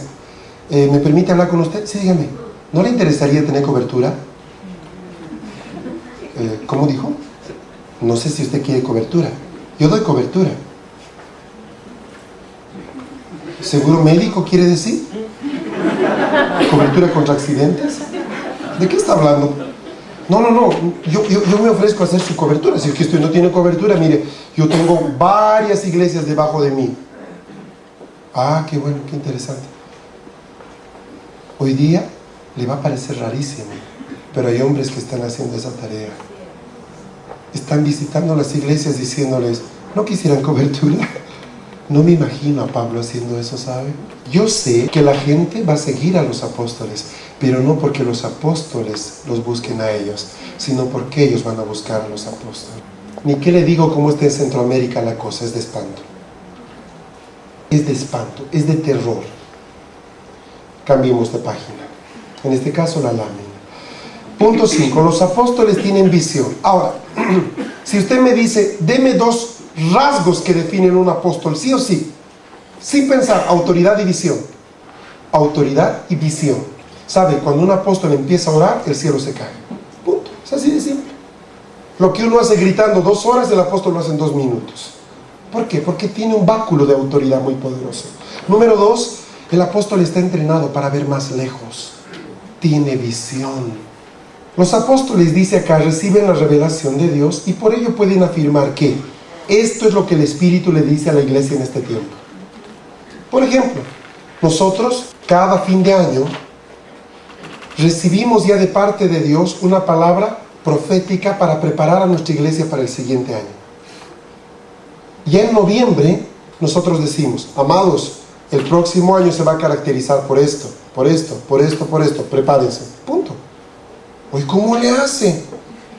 ¿Me permite hablar con usted? Sí, dígame. ¿No le interesaría tener cobertura? ¿Cómo dijo? No sé si usted quiere cobertura. Yo doy cobertura. ¿Seguro médico quiere decir? ¿Cobertura contra accidentes? ¿De qué está hablando? No. Yo me ofrezco a hacer su cobertura. Si es que usted no tiene cobertura, mire, yo tengo varias iglesias debajo de mí. Ah, qué bueno, qué interesante. Hoy día le va a parecer rarísimo, pero hay hombres que están haciendo esa tarea. Están visitando las iglesias diciéndoles, ¿no quisieran cobertura? No me imagino a Pablo haciendo eso, ¿sabe? Yo sé que la gente va a seguir a los apóstoles, pero no porque los apóstoles los busquen a ellos, sino porque ellos van a buscar a los apóstoles. Ni qué le digo cómo está en Centroamérica la cosa, es de espanto. Es de espanto, es de terror. Cambiemos de página. En este caso, la lámina. Punto 5. Los apóstoles tienen visión. Ahora, si usted me dice, deme dos rasgos que definen un apóstol, sí o sí, sin pensar, autoridad y visión. Autoridad y visión. ¿Sabe? Cuando un apóstol empieza a orar, el cielo se cae. Punto. Es así de simple. Lo que uno hace gritando 2 horas, el apóstol lo hace en 2 minutos. ¿Por qué? Porque tiene un báculo de autoridad muy poderoso. Número 2, el apóstol está entrenado para ver más lejos. Tiene visión. Los apóstoles, dice acá, reciben la revelación de Dios y por ello pueden afirmar que esto es lo que el Espíritu le dice a la iglesia en este tiempo. Por ejemplo, nosotros cada fin de año recibimos ya de parte de Dios una palabra profética para preparar a nuestra iglesia para el siguiente año. Ya en noviembre nosotros decimos, amados, el próximo año se va a caracterizar por esto, prepárense, punto. Hoy, ¿cómo le hace?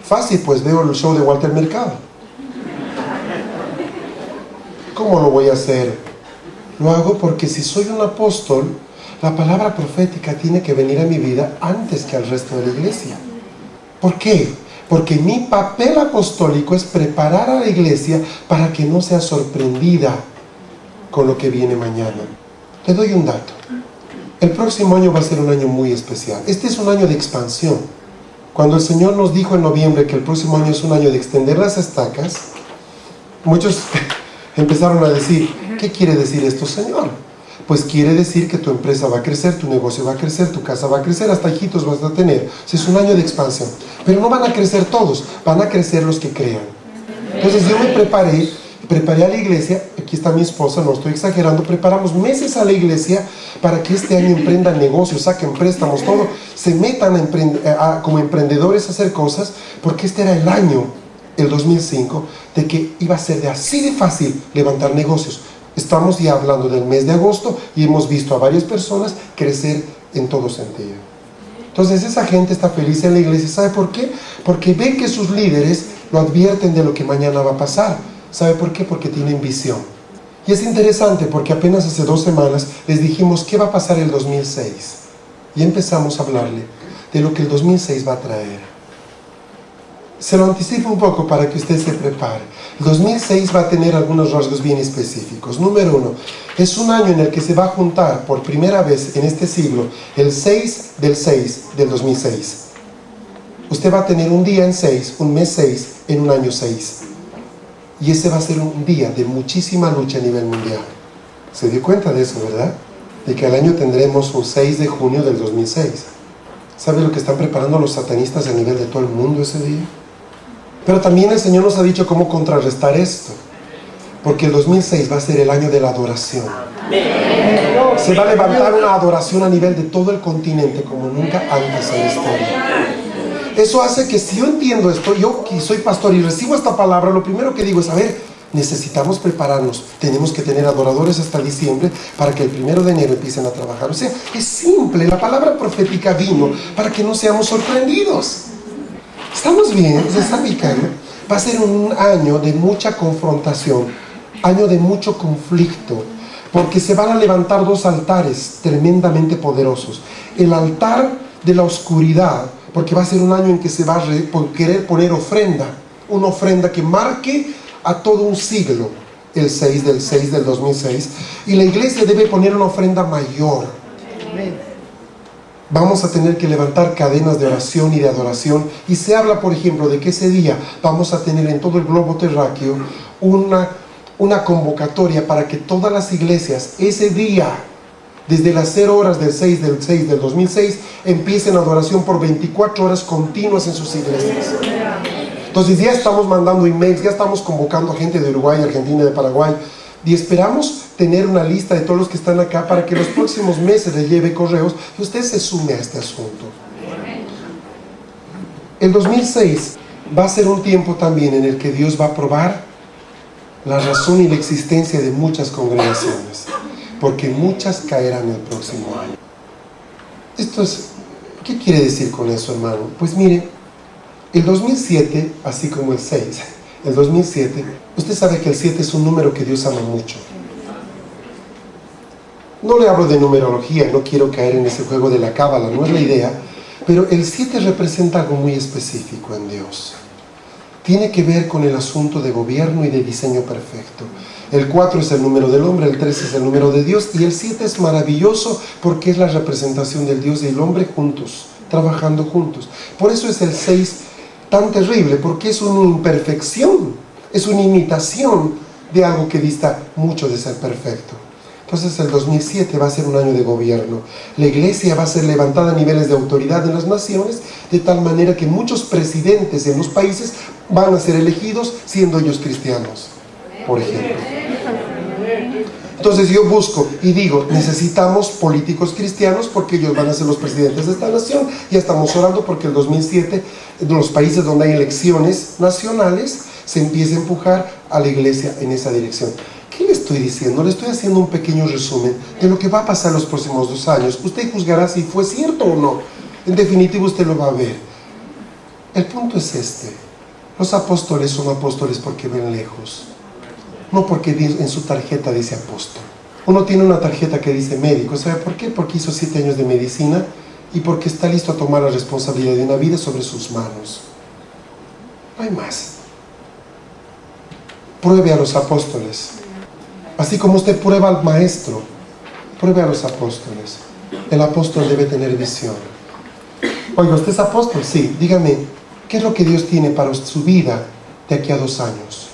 Fácil, pues veo el show de Walter Mercado. ¿Cómo lo voy a hacer? Lo hago porque si soy un apóstol, la palabra profética tiene que venir a mi vida antes que al resto de la iglesia. ¿Por qué? Porque mi papel apostólico es preparar a la iglesia para que no sea sorprendida con lo que viene mañana. Le doy un dato. El próximo año va a ser un año muy especial. Este es un año de expansión. Cuando el Señor nos dijo en noviembre que el próximo año es un año de extender las estacas, muchos empezaron a decir, ¿qué quiere decir esto, Señor? Pues quiere decir que tu empresa va a crecer, tu negocio va a crecer, tu casa va a crecer, hasta hijitos vas a tener. Es un año de expansión. Pero no van a crecer todos, van a crecer los que crean. Entonces yo me preparé Preparé a la iglesia, aquí está mi esposa, no estoy exagerando, preparamos meses a la iglesia para que este año emprendan negocios, saquen préstamos, todo, se metan como emprendedores a hacer cosas, porque este era el año, el 2005, de que iba a ser de así de fácil levantar negocios. Estamos ya hablando del mes de agosto y hemos visto a varias personas crecer en todo sentido. Entonces esa gente está feliz en la iglesia. ¿Sabe por qué? Porque ven que sus líderes lo advierten de lo que mañana va a pasar. ¿Sabe por qué? Porque tienen visión. Y es interesante porque apenas hace 2 semanas les dijimos qué va a pasar el 2006. Y empezamos a hablarle de lo que el 2006 va a traer. Se lo anticipo un poco para que usted se prepare. El 2006 va a tener algunos rasgos bien específicos. Número 1, es un año en el que se va a juntar por primera vez en este siglo el 6 del 2006. Usted va a tener un día en 6, un mes 6, en un año 6. Y ese va a ser un día de muchísima lucha a nivel mundial. ¿Se dio cuenta de eso, verdad? De que al año tendremos un 6 de junio del 2006. ¿Sabe lo que están preparando los satanistas a nivel de todo el mundo ese día? Pero también el Señor nos ha dicho cómo contrarrestar esto. Porque el 2006 va a ser el año de la adoración. Se va a levantar una adoración a nivel de todo el continente como nunca antes en la historia. Eso hace que si yo entiendo esto, yo que soy pastor y recibo esta palabra, lo primero que digo es, a ver, necesitamos prepararnos. Tenemos que tener adoradores hasta diciembre para que el 1 de enero empiecen a trabajar. O sea, es simple, la palabra profética vino para que no seamos sorprendidos. ¿Estamos bien? ¿Se está ubicando? Va a ser un año de mucha confrontación, año de mucho conflicto, porque se van a levantar 2 altares tremendamente poderosos. El altar de la oscuridad, porque va a ser un año en que se va a querer poner ofrenda, una ofrenda que marque a todo un siglo, el 6 del 2006, y la iglesia debe poner una ofrenda mayor. Vamos a tener que levantar cadenas de oración y de adoración, y se habla, por ejemplo, de que ese día vamos a tener en todo el globo terráqueo una convocatoria para que todas las iglesias ese día, desde las 0 horas del 6 del 2006, empiecen adoración por 24 horas continuas en sus iglesias. Entonces ya estamos mandando emails, ya estamos convocando a gente de Uruguay, Argentina, de Paraguay, y esperamos tener una lista de todos los que están acá para que los próximos meses les lleve correos y usted se sume a este asunto. El 2006 va a ser un tiempo también en el que Dios va a probar la razón y la existencia de muchas congregaciones, porque muchas caerán el próximo año. ¿Qué quiere decir con eso, hermano? Pues mire, el 2007, así como el 6, el 2007, usted sabe que el 7 es un número que Dios ama mucho. No le hablo de numerología, no quiero caer en ese juego de la cábala, no es la idea, pero el 7 representa algo muy específico en Dios. Tiene que ver con el asunto de gobierno y de diseño perfecto. El 4 es el número del hombre, el 3 es el número de Dios, y el 7 es maravilloso porque es la representación del Dios y el hombre juntos, trabajando juntos. Por eso es el 6 tan terrible, porque es una imperfección, es una imitación de algo que dista mucho de ser perfecto. Entonces el 2007 va a ser un año de gobierno. La iglesia va a ser levantada a niveles de autoridad en las naciones, de tal manera que muchos presidentes en los países van a ser elegidos siendo ellos cristianos, por ejemplo. Entonces yo busco y digo, necesitamos políticos cristianos porque ellos van a ser los presidentes de esta nación. Ya estamos orando porque el 2007, en los países donde hay elecciones nacionales, se empieza a empujar a la iglesia en esa dirección. ¿Qué le estoy diciendo? Le estoy haciendo un pequeño resumen de lo que va a pasar los próximos 2 años. Usted juzgará si fue cierto o no. En definitiva, usted lo va a ver. El punto es este. Los apóstoles son apóstoles porque ven lejos. No porque en su tarjeta dice apóstol. Uno tiene una tarjeta que dice médico. ¿Sabe por qué? Porque hizo 7 años de medicina y porque está listo a tomar la responsabilidad de una vida sobre sus manos. No hay más. Pruebe a los apóstoles. Así como usted prueba al maestro, pruebe a los apóstoles. El apóstol debe tener visión. Oiga, ¿usted es apóstol? Sí. Dígame, ¿qué es lo que Dios tiene para su vida de aquí a 2 años?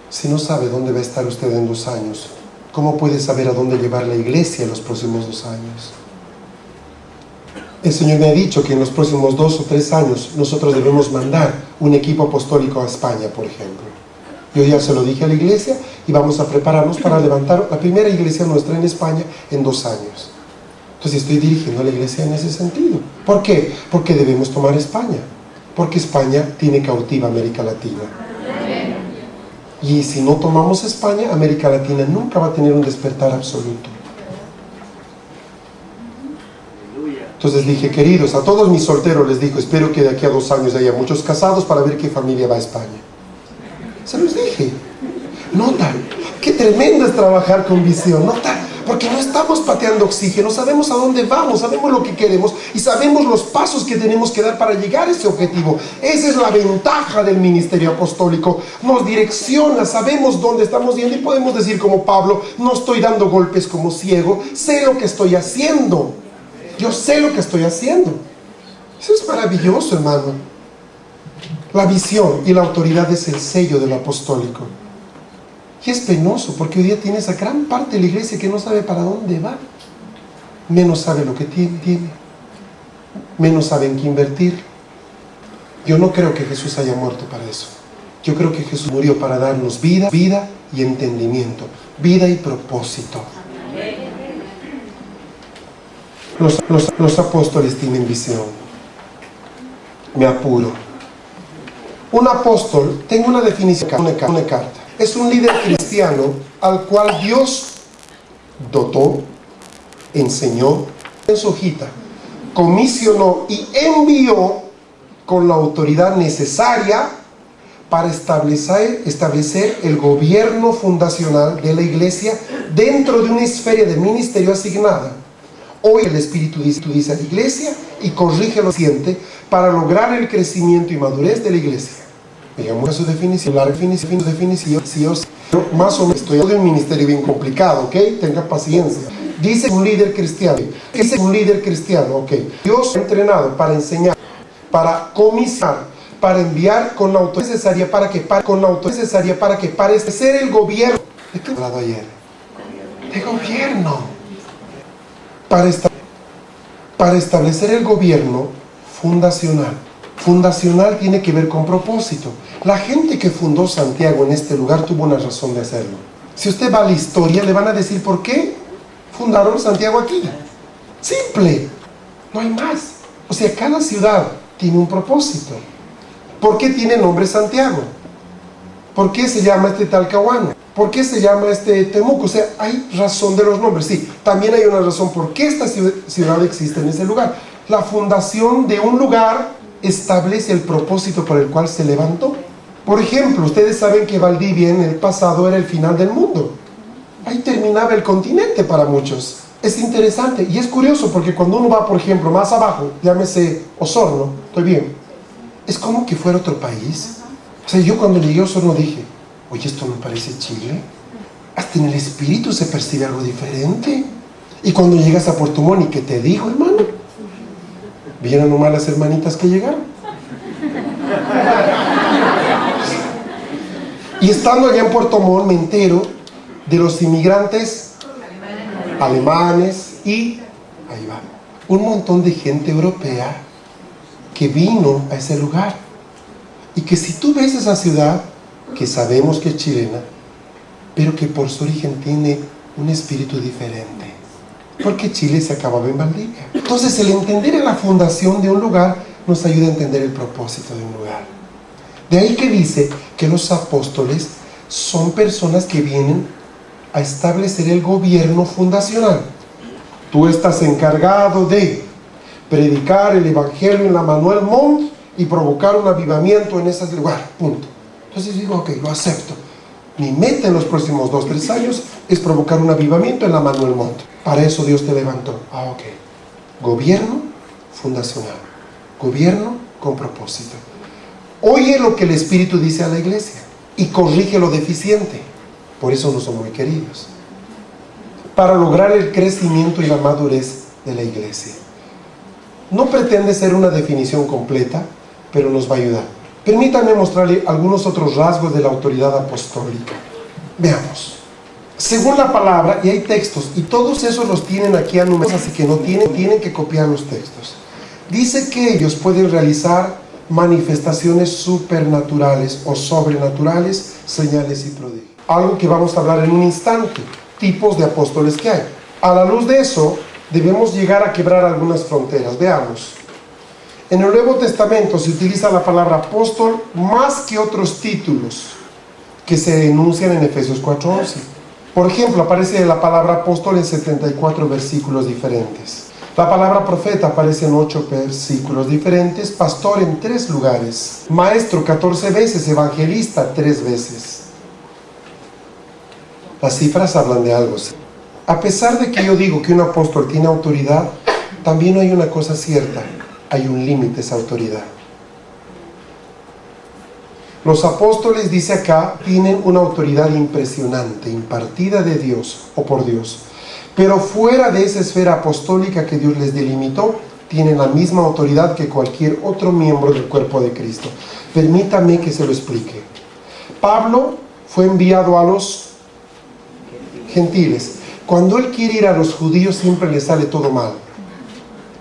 Si no sabe dónde va a estar usted en 2 años, ¿cómo puede saber a dónde llevar la iglesia en los próximos 2 años? El Señor me ha dicho que en los próximos 2 o 3 años nosotros debemos mandar un equipo apostólico a España, por ejemplo. Yo ya se lo dije a la iglesia y vamos a prepararnos para levantar la primera iglesia nuestra en España en 2 años. Entonces estoy dirigiendo a la iglesia en ese sentido. ¿Por qué? Porque debemos tomar España. Porque España tiene cautiva América Latina. Y si no tomamos España, América Latina nunca va a tener un despertar absoluto. Entonces dije, queridos, a todos mis solteros les digo, espero que de aquí a 2 años haya muchos casados para ver qué familia va a España. Se los dije. Nota, qué tremendo es trabajar con visión. Nota, porque no estamos pateando oxígeno, sabemos a dónde vamos, sabemos lo que queremos y sabemos los pasos que tenemos que dar para llegar a ese objetivo. Esa es la ventaja del ministerio apostólico. Nos direcciona, sabemos dónde estamos yendo y podemos decir como Pablo, no estoy dando golpes como ciego, sé lo que estoy haciendo. Yo sé lo que estoy haciendo. Eso es maravilloso, hermano. La visión y la autoridad es el sello del apostólico. Y es penoso porque hoy día tienes a gran parte de la iglesia que no sabe para dónde va. Menos sabe lo que tiene. Menos sabe en qué invertir. Yo no creo que Jesús haya muerto para eso. Yo creo que Jesús murió para darnos vida y entendimiento. Vida y propósito. Los apóstoles tienen visión. Me apuro. Un apóstol, tengo una definición, una carta. Es un líder cristiano al cual Dios dotó, enseñó en su hojita, comisionó y envió con la autoridad necesaria para establecer el gobierno fundacional de la iglesia dentro de una esfera de ministerio asignada. Hoy el Espíritu dice a la iglesia y corrige lo siguiente para lograr el crecimiento y madurez de la iglesia. Digamos a su definición, la definición, si yo más o menos estoy de un ministerio bien complicado, ¿ok? Tenga paciencia. Dice un líder cristiano, ¿ok? Dios ha entrenado para enseñar, para comisionar, para enviar con la autoridad necesaria para que para establecer el gobierno. ¿De qué he hablado ayer? De gobierno. Para establecer el gobierno fundacional. Fundacional tiene que ver con propósito. La gente que fundó Santiago en este lugar tuvo una razón de hacerlo. Si usted va a la historia, le van a decir por qué fundaron Santiago aquí. Simple, no hay más. O sea, cada ciudad tiene un propósito. ¿Por qué tiene nombre Santiago? ¿Por qué se llama este Talcahuano? ¿Por qué se llama este Temuco? O sea, hay razón de los nombres. Sí, también hay una razón por qué esta ciudad existe en ese lugar. La fundación de un lugar establece el propósito por el cual se levantó. Por ejemplo, ustedes saben que Valdivia en el pasado era el final del mundo. Ahí terminaba el continente para muchos. Es interesante y es curioso porque cuando uno va, por ejemplo, más abajo, llámese Osorno, estoy bien, es como que fuera otro país. O sea, yo cuando llegué a Osorno dije, oye, esto me parece Chile. Hasta en el espíritu se percibe algo diferente. Y cuando llegas a Puerto Montt, ¿qué te dijo, hermano? ¿Vieron nomás las hermanitas que llegaron? Y estando allá en Puerto Montt me entero de los inmigrantes alemanes y ahí va, un montón de gente europea que vino a ese lugar. Y que si tú ves esa ciudad, que sabemos que es chilena, pero que por su origen tiene un espíritu diferente. Porque Chile se acababa en Valdivia. Entonces el entender la fundación de un lugar nos ayuda a entender el propósito de un lugar. De ahí que dice que los apóstoles son personas que vienen a establecer el gobierno fundacional. Tú estás encargado de predicar el evangelio en la Manuel Montt y provocar un avivamiento en ese lugar, punto. Entonces digo, ok, lo acepto. Mi meta en los próximos 2-3 años es provocar un avivamiento en la Manuel Montt. Para eso Dios te levantó. Ok. Gobierno fundacional. Gobierno con propósito. Oye lo que el Espíritu dice a la iglesia y corrige lo deficiente. Por eso no son muy queridos. Para lograr el crecimiento y la madurez de la iglesia. No pretende ser una definición completa, pero nos va a ayudar. Permítanme mostrarle algunos otros rasgos de la autoridad apostólica. Veamos. Según la palabra, y hay textos, y todos esos los tienen aquí a números, así que no tienen que copiar los textos. Dice que ellos pueden realizar manifestaciones supernaturales o sobrenaturales, señales y prodigios. Algo que vamos a hablar en un instante, tipos de apóstoles que hay. A la luz de eso, debemos llegar a quebrar algunas fronteras. Veamos. En el Nuevo Testamento se utiliza la palabra apóstol más que otros títulos que se enuncian en Efesios 4:11. Por ejemplo, aparece la palabra apóstol en 74 versículos diferentes. La palabra profeta aparece en 8 versículos diferentes, pastor en 3 lugares, maestro 14 veces, evangelista 3 veces. Las cifras hablan de algo. A pesar de que yo digo que un apóstol tiene autoridad, también hay una cosa cierta: hay un límite a esa autoridad. Los apóstoles, dice acá, tienen una autoridad impresionante, impartida de Dios o por Dios. Pero fuera de esa esfera apostólica que Dios les delimitó, tienen la misma autoridad que cualquier otro miembro del cuerpo de Cristo. Permítame que se lo explique. Pablo fue enviado a los gentiles. Cuando él quiere ir a los judíos, siempre le sale todo mal.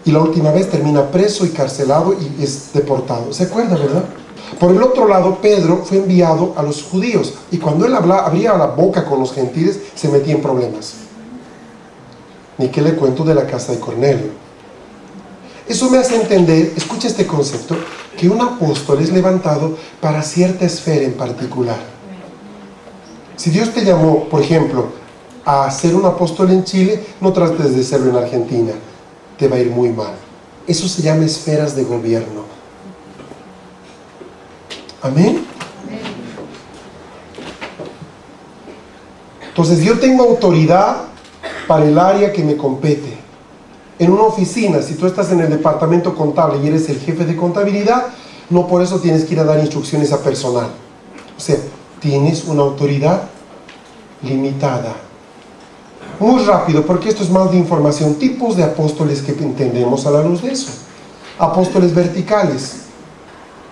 Y la última vez termina preso y carcelado y es deportado. ¿Se acuerda, verdad? Por el otro lado, Pedro fue enviado a los judíos. Y cuando él abría la boca con los gentiles, se metía en problemas. Ni qué le cuento de la casa de Cornelio. Eso me hace entender, escucha este concepto, que un apóstol es levantado para cierta esfera en particular. Si Dios te llamó, por ejemplo, a ser un apóstol en Chile, no trates de serlo en Argentina. Te va a ir muy mal. Eso se llama esferas de gobierno. ¿Amén? Entonces yo tengo autoridad para el área que me compete. En una oficina, si tú estás en el departamento contable y eres el jefe de contabilidad, no por eso tienes que ir a dar instrucciones a personal. O sea, tienes una autoridad limitada. Muy rápido, porque esto es más de información. Tipos de apóstoles que entendemos a la luz de eso. Apóstoles verticales.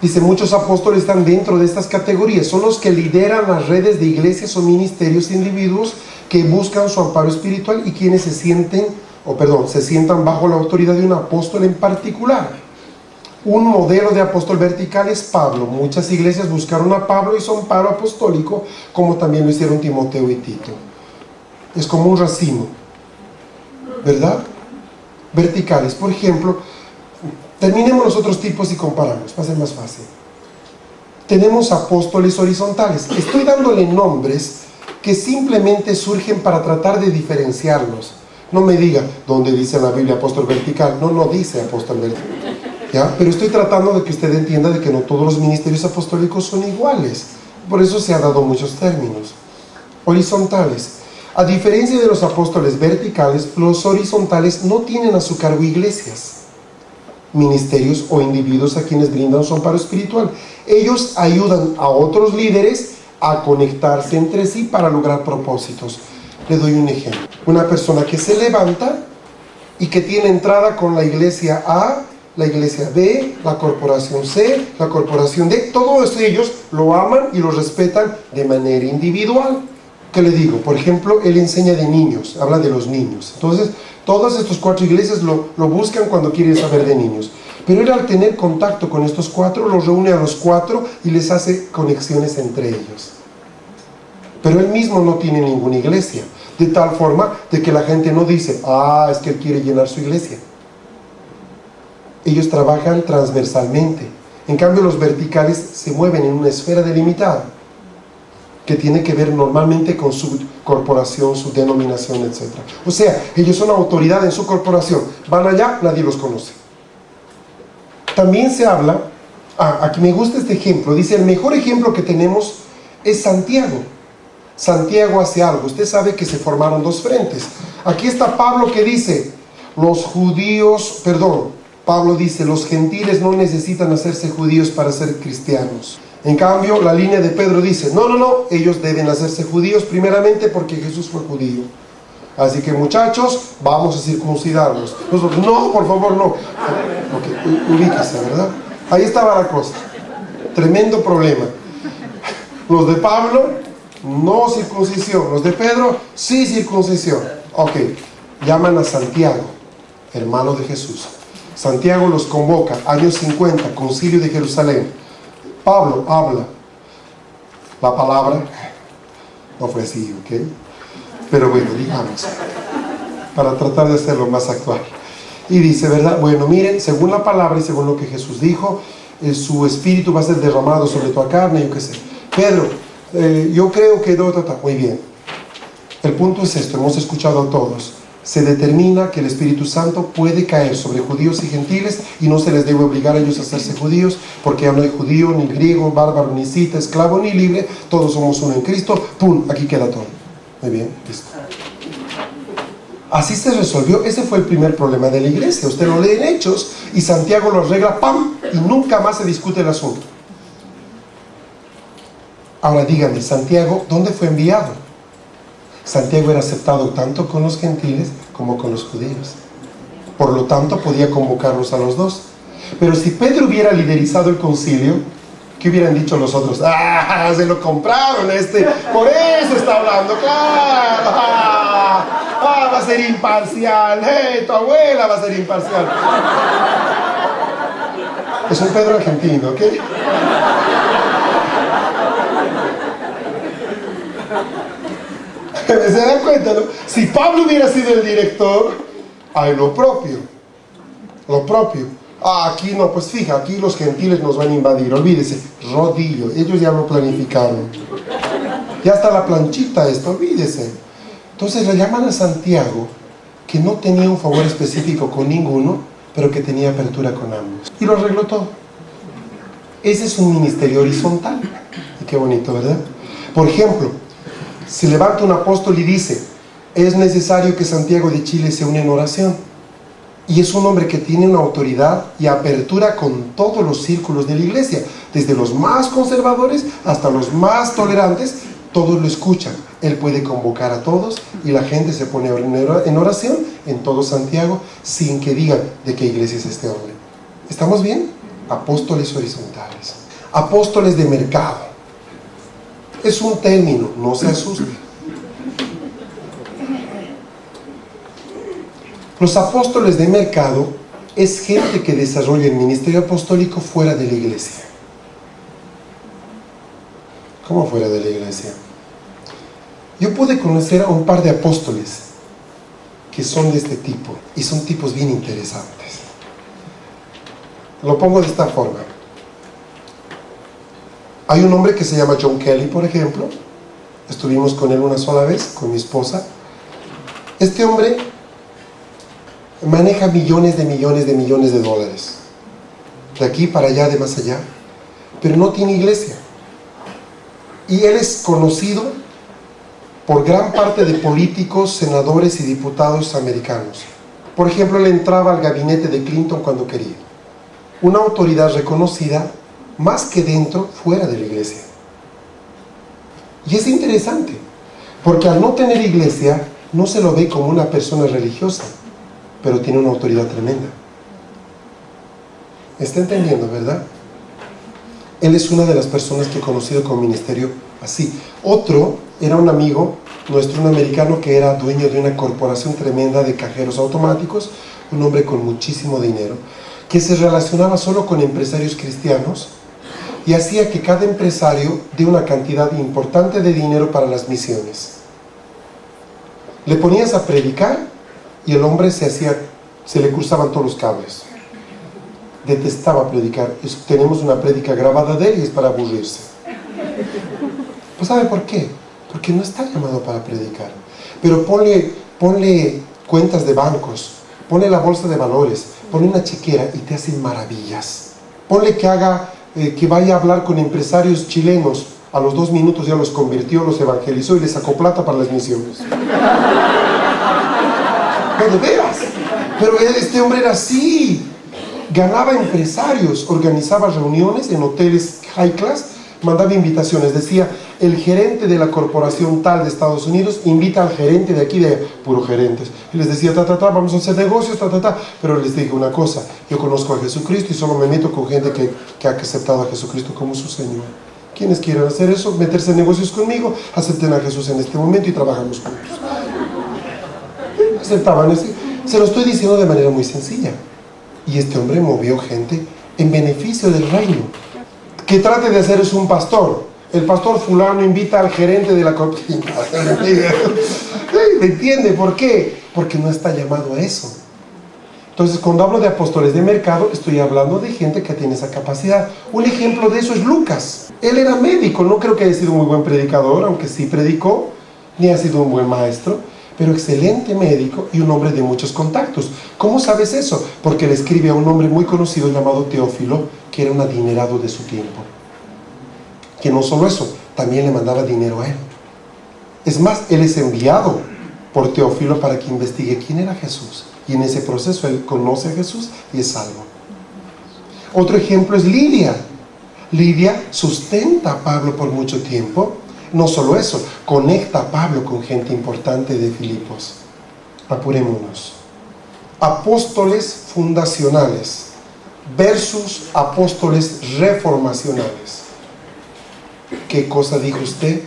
Dice, muchos apóstoles están dentro de estas categorías. Son los que lideran las redes de iglesias o ministerios, individuos que buscan su amparo espiritual y quienes se sientan bajo la autoridad de un apóstol en particular. Un modelo de apóstol vertical es Pablo. Muchas iglesias buscaron a Pablo y su amparo apostólico, como también lo hicieron Timoteo y Tito. Es como un racimo, ¿verdad? Verticales. Por ejemplo, terminemos los otros tipos y comparamos, va a ser más fácil. Tenemos apóstoles horizontales. Estoy dándole nombres que simplemente surgen para tratar de diferenciarlos. No me diga, ¿dónde dice en la Biblia apóstol vertical? No dice apóstol vertical. ¿Ya? Pero estoy tratando de que usted entienda de que no todos los ministerios apostólicos son iguales. Por eso se han dado muchos términos. Horizontales. A diferencia de los apóstoles verticales, los horizontales no tienen a su cargo iglesias, ministerios o individuos a quienes brindan su amparo espiritual. Ellos ayudan a otros líderes a conectarse entre sí para lograr propósitos. Le doy un ejemplo. Una persona que se levanta y que tiene entrada con la iglesia A, la iglesia B, la corporación C, la corporación D. Todos ellos lo aman y lo respetan de manera individual. ¿Qué le digo? Por ejemplo, él enseña de niños, habla de los niños. Entonces, todas estas 4 iglesias lo buscan cuando quieren saber de niños. Pero él, al tener contacto con estos 4, los reúne a los 4 y les hace conexiones entre ellos. Pero él mismo no tiene ninguna iglesia, de tal forma de que la gente no dice, es que él quiere llenar su iglesia. Ellos trabajan transversalmente. En cambio, los verticales se mueven en una esfera delimitada, que tiene que ver normalmente con su corporación, su denominación, etc. O sea, ellos son autoridad en su corporación. Van allá, nadie los conoce. También se habla, aquí me gusta este ejemplo, dice, el mejor ejemplo que tenemos es Santiago. Santiago hace algo. Usted sabe que se formaron 2 frentes. Aquí está Pablo que dice, Pablo dice, los gentiles no necesitan hacerse judíos para ser cristianos. En cambio, la línea de Pedro dice, no, ellos deben hacerse judíos primeramente porque Jesús fue judío. Así que muchachos, vamos a circuncidarlos. Nosotros, no, por favor, no. Okay, ubíquese, ¿verdad? Ahí estaba la cosa. Tremendo problema. Los de Pablo, no circuncisión. Los de Pedro, sí circuncisión. Ok, llaman a Santiago, hermano de Jesús. Santiago los convoca, años 50, concilio de Jerusalén. Pablo habla. La palabra no fue así, ¿ok? Pero bueno, digamos, para tratar de hacerlo más actual. Y dice, ¿verdad? Bueno, miren, según la palabra y según lo que Jesús dijo, su espíritu va a ser derramado sobre toda carne, yo qué sé. Pedro, yo creo que... Muy bien. El punto es esto, hemos escuchado a todos. Se determina que el Espíritu Santo puede caer sobre judíos y gentiles y no se les debe obligar a ellos a hacerse judíos, porque ya no hay judío, ni griego, bárbaro, ni cita, esclavo, ni libre, todos somos uno en Cristo. ¡Pum! Aquí queda todo. Muy bien, listo. Así se resolvió. Ese fue el primer problema de la iglesia. Usted lo lee en Hechos y Santiago lo arregla, ¡pam! Y nunca más se discute el asunto. Ahora díganme, Santiago, ¿dónde fue enviado? Santiago era aceptado tanto con los gentiles como con los judíos. Por lo tanto, podía convocarlos a los dos. Pero si Pedro hubiera liderizado el concilio, ¿qué hubieran dicho los otros? ¡Ah! Se lo compraron este, por eso está hablando, claro. Va a ser imparcial. Tu abuela va a ser imparcial. Es un Pedro argentino, ¿ok? ¿Se dan cuenta, no? Si Pablo hubiera sido el director, hay lo propio. Aquí no, pues fija, aquí los gentiles nos van a invadir, olvídese, rodillo, ellos ya lo planificaron. Ya está la planchita esto, olvídese. Entonces le llaman a Santiago, que no tenía un favor específico con ninguno, pero que tenía apertura con ambos. Y lo arregló todo. Ese es un ministerio horizontal. Y qué bonito, ¿verdad? Por ejemplo, se levanta un apóstol y dice, es necesario que Santiago de Chile se une en oración. Y es un hombre que tiene una autoridad y apertura con todos los círculos de la iglesia, desde los más conservadores hasta los más tolerantes, todos lo escuchan. Él puede convocar a todos y la gente se pone en oración en todo Santiago sin que digan de qué iglesia es este hombre. ¿Estamos bien? Apóstoles horizontales. Apóstoles de mercado. Es un término, no se asusten. Los apóstoles de mercado es gente que desarrolla el ministerio apostólico fuera de la iglesia. ¿Cómo fuera de la iglesia? Yo pude conocer a un par de apóstoles que son de este tipo, y son tipos bien interesantes. Lo pongo de esta forma. Hay un hombre que se llama John Kelly, por ejemplo. Estuvimos con él una sola vez, con mi esposa. Este hombre maneja millones de dólares. De aquí para allá, de más allá. Pero no tiene iglesia. Y él es conocido por gran parte de políticos, senadores y diputados americanos. Por ejemplo, él entraba al gabinete de Clinton cuando quería. Una autoridad reconocida, más que dentro, fuera de la iglesia. Y es interesante, porque al no tener iglesia, no se lo ve como una persona religiosa, pero tiene una autoridad tremenda. ¿Está entendiendo, verdad? Él es una de las personas que he conocido con ministerio así. Otro era un amigo nuestro, un americano que era dueño de una corporación tremenda de cajeros automáticos, un hombre con muchísimo dinero, que se relacionaba solo con empresarios cristianos y hacía que cada empresario dé una cantidad importante de dinero para las misiones. Le ponías a predicar y el hombre se le cruzaban todos los cables. Detestaba predicar. Tenemos una prédica grabada de él y es para aburrirse. Pues ¿sabe por qué? Porque no está llamado para predicar. Pero ponle cuentas de bancos, ponle la bolsa de valores, ponle una chequera y te hacen maravillas. Ponle que vaya a hablar con empresarios chilenos. A los 2 minutos ya los convirtió, los evangelizó y les sacó plata para las misiones. No, de veras. Pero este hombre era así. Ganaba empresarios, organizaba reuniones en hoteles high class, mandaba invitaciones. Decía, el gerente de la corporación tal de Estados Unidos invita al gerente de aquí, de puro gerentes. Y les decía, vamos a hacer negocios, Pero les dije una cosa, yo conozco a Jesucristo y solo me meto con gente que ha aceptado a Jesucristo como su Señor. Quienes quieran hacer eso, meterse en negocios conmigo, acepten a Jesús en este momento y trabajamos juntos. Aceptaban, se lo estoy diciendo de manera muy sencilla. Y este hombre movió gente en beneficio del reino. Que trate de hacer es un pastor. El pastor fulano invita al gerente de la cooperativa. ¿Me entiende? ¿Por qué? Porque no está llamado a eso. Entonces, cuando hablo de apóstoles de mercado, estoy hablando de gente que tiene esa capacidad. Un ejemplo de eso es Lucas. Él era médico, no creo que haya sido un muy buen predicador, aunque sí predicó, ni ha sido un buen maestro, pero excelente médico y un hombre de muchos contactos. ¿Cómo sabes eso? Porque le escribe a un hombre muy conocido llamado Teófilo, que era un adinerado de su tiempo. Que no solo eso, también le mandaba dinero a él. Es más, él es enviado por Teófilo para que investigue quién era Jesús. Y en ese proceso él conoce a Jesús y es salvo. Otro ejemplo es Lidia. Lidia sustenta a Pablo por mucho tiempo. No solo eso, conecta a Pablo con gente importante de Filipos. Apurémonos. Apóstoles fundacionales versus apóstoles reformacionales. ¿Qué cosa dijo usted?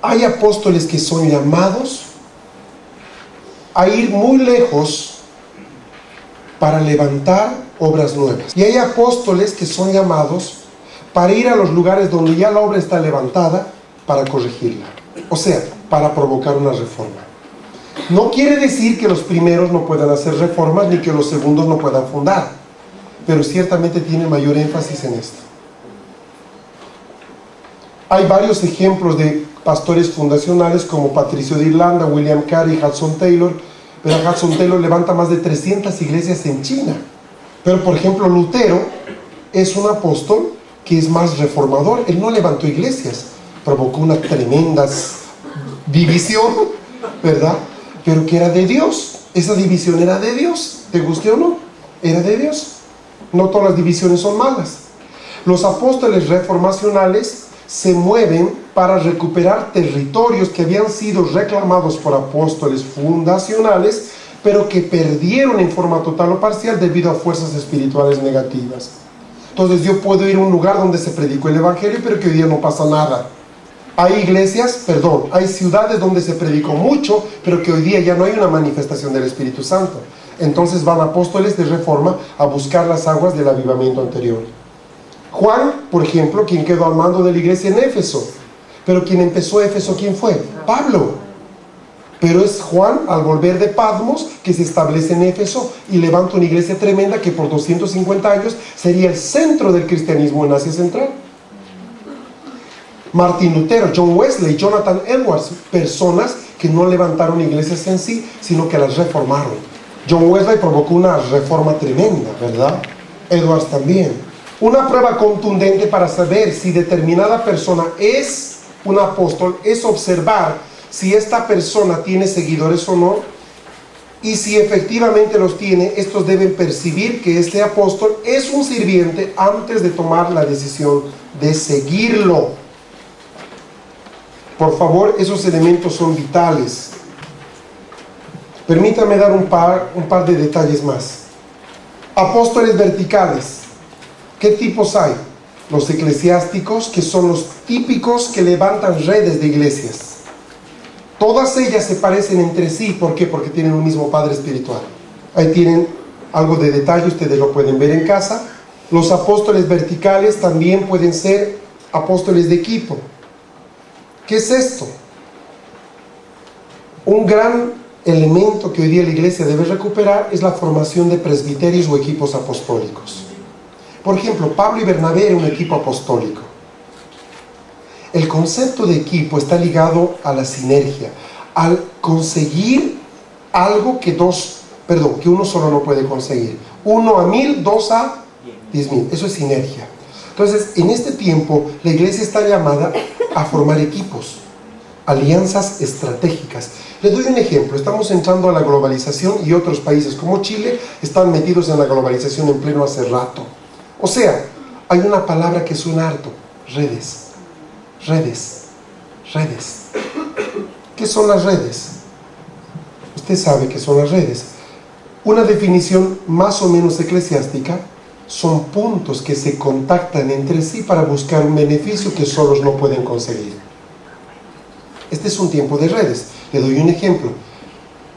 Hay apóstoles que son llamados a ir muy lejos para levantar obras nuevas. Y hay apóstoles que son llamados para ir a los lugares donde ya la obra está levantada para corregirla. O sea, para provocar una reforma. No quiere decir que los primeros no puedan hacer reformas ni que los segundos no puedan fundar, pero ciertamente tiene mayor énfasis en esto. Hay varios ejemplos de pastores fundacionales como Patricio de Irlanda, William Carey, Hudson Taylor. Pero Hudson Taylor levanta más de 300 iglesias en China. Pero por ejemplo Lutero es un apóstol que es más reformador. Él no levantó iglesias, provocó una tremenda división, ¿verdad? Pero que era de Dios. Esa división era de Dios, te guste o no, era de Dios. No todas las divisiones son malas. Los apóstoles reformacionales se mueven para recuperar territorios que habían sido reclamados por apóstoles fundacionales, pero que perdieron en forma total o parcial debido a fuerzas espirituales negativas. Entonces yo puedo ir a un lugar donde se predicó el evangelio, pero que hoy día no pasa nada. Hay hay ciudades donde se predicó mucho, pero que hoy día ya no hay una manifestación del Espíritu Santo. Entonces van apóstoles de reforma a buscar las aguas del avivamiento anterior. Juan, por ejemplo, quien quedó al mando de la iglesia en Éfeso. Pero quien empezó Éfeso, ¿quién fue? Pablo. Pero es Juan, al volver de Patmos, que se establece en Éfeso y levanta una iglesia tremenda que por 250 años sería el centro del cristianismo en Asia Central. Martín Lutero, John Wesley, Jonathan Edwards, personas que no levantaron iglesias en sí, sino que las reformaron. John Wesley provocó una reforma tremenda, ¿verdad? Edwards también. Una prueba contundente para saber si determinada persona es un apóstol es observar si esta persona tiene seguidores o no, y si efectivamente los tiene, estos deben percibir que este apóstol es un sirviente antes de tomar la decisión de seguirlo. Por favor, esos elementos son vitales. Permítame dar un par de detalles más. Apóstoles verticales. ¿Qué tipos hay? Los eclesiásticos, que son los típicos que levantan redes de iglesias. Todas ellas se parecen entre sí. ¿Por qué? Porque tienen un mismo padre espiritual. Ahí tienen algo de detalle, ustedes lo pueden ver en casa. Los apóstoles verticales también pueden ser apóstoles de equipo. ¿Qué es esto? Un gran elemento que hoy día la iglesia debe recuperar es la formación de presbiterios o equipos apostólicos. Por ejemplo, Pablo y Bernabé eran un equipo apostólico. El concepto de equipo está ligado a la sinergia, al conseguir algo que uno solo no puede conseguir. 1 a 1000, 2 a 10,000. Eso es sinergia. Entonces, en este tiempo, la iglesia está llamada a formar equipos, alianzas estratégicas. Les doy un ejemplo. Estamos entrando a la globalización y otros países como Chile están metidos en la globalización en pleno hace rato. O sea, hay una palabra que suena harto: redes. ¿Qué son las redes? Usted sabe qué son las redes. Una definición más o menos eclesiástica: son puntos que se contactan entre sí para buscar un beneficio que solos no pueden conseguir. Este es un tiempo de redes. Le doy un ejemplo.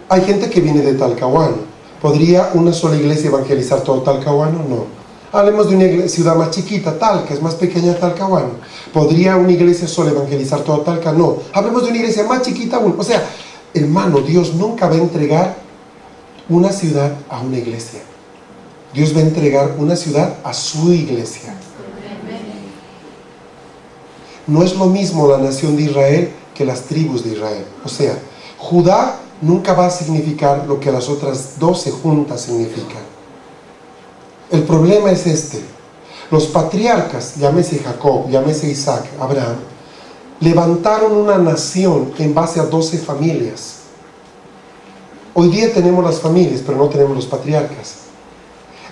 Hay gente que viene de Talcahuano, ¿Podría una sola iglesia evangelizar todo Talcahuano? No. Hablemos de una ciudad más chiquita, Talca, es más pequeña Talcahuano. ¿Podría una iglesia sola evangelizar todo Talca? No. Hablemos de una iglesia más chiquita aún. O sea, hermano, Dios nunca va a entregar una ciudad a una iglesia. Dios va a entregar una ciudad a su iglesia. No es lo mismo la nación de Israel que las tribus de Israel. O sea, Judá nunca va a significar lo que las otras 12 juntas significan. El problema es este. Los patriarcas, llámese Jacob, llámese Isaac, Abraham, levantaron una nación en base a 12 familias. Hoy día tenemos las familias, pero no tenemos los patriarcas.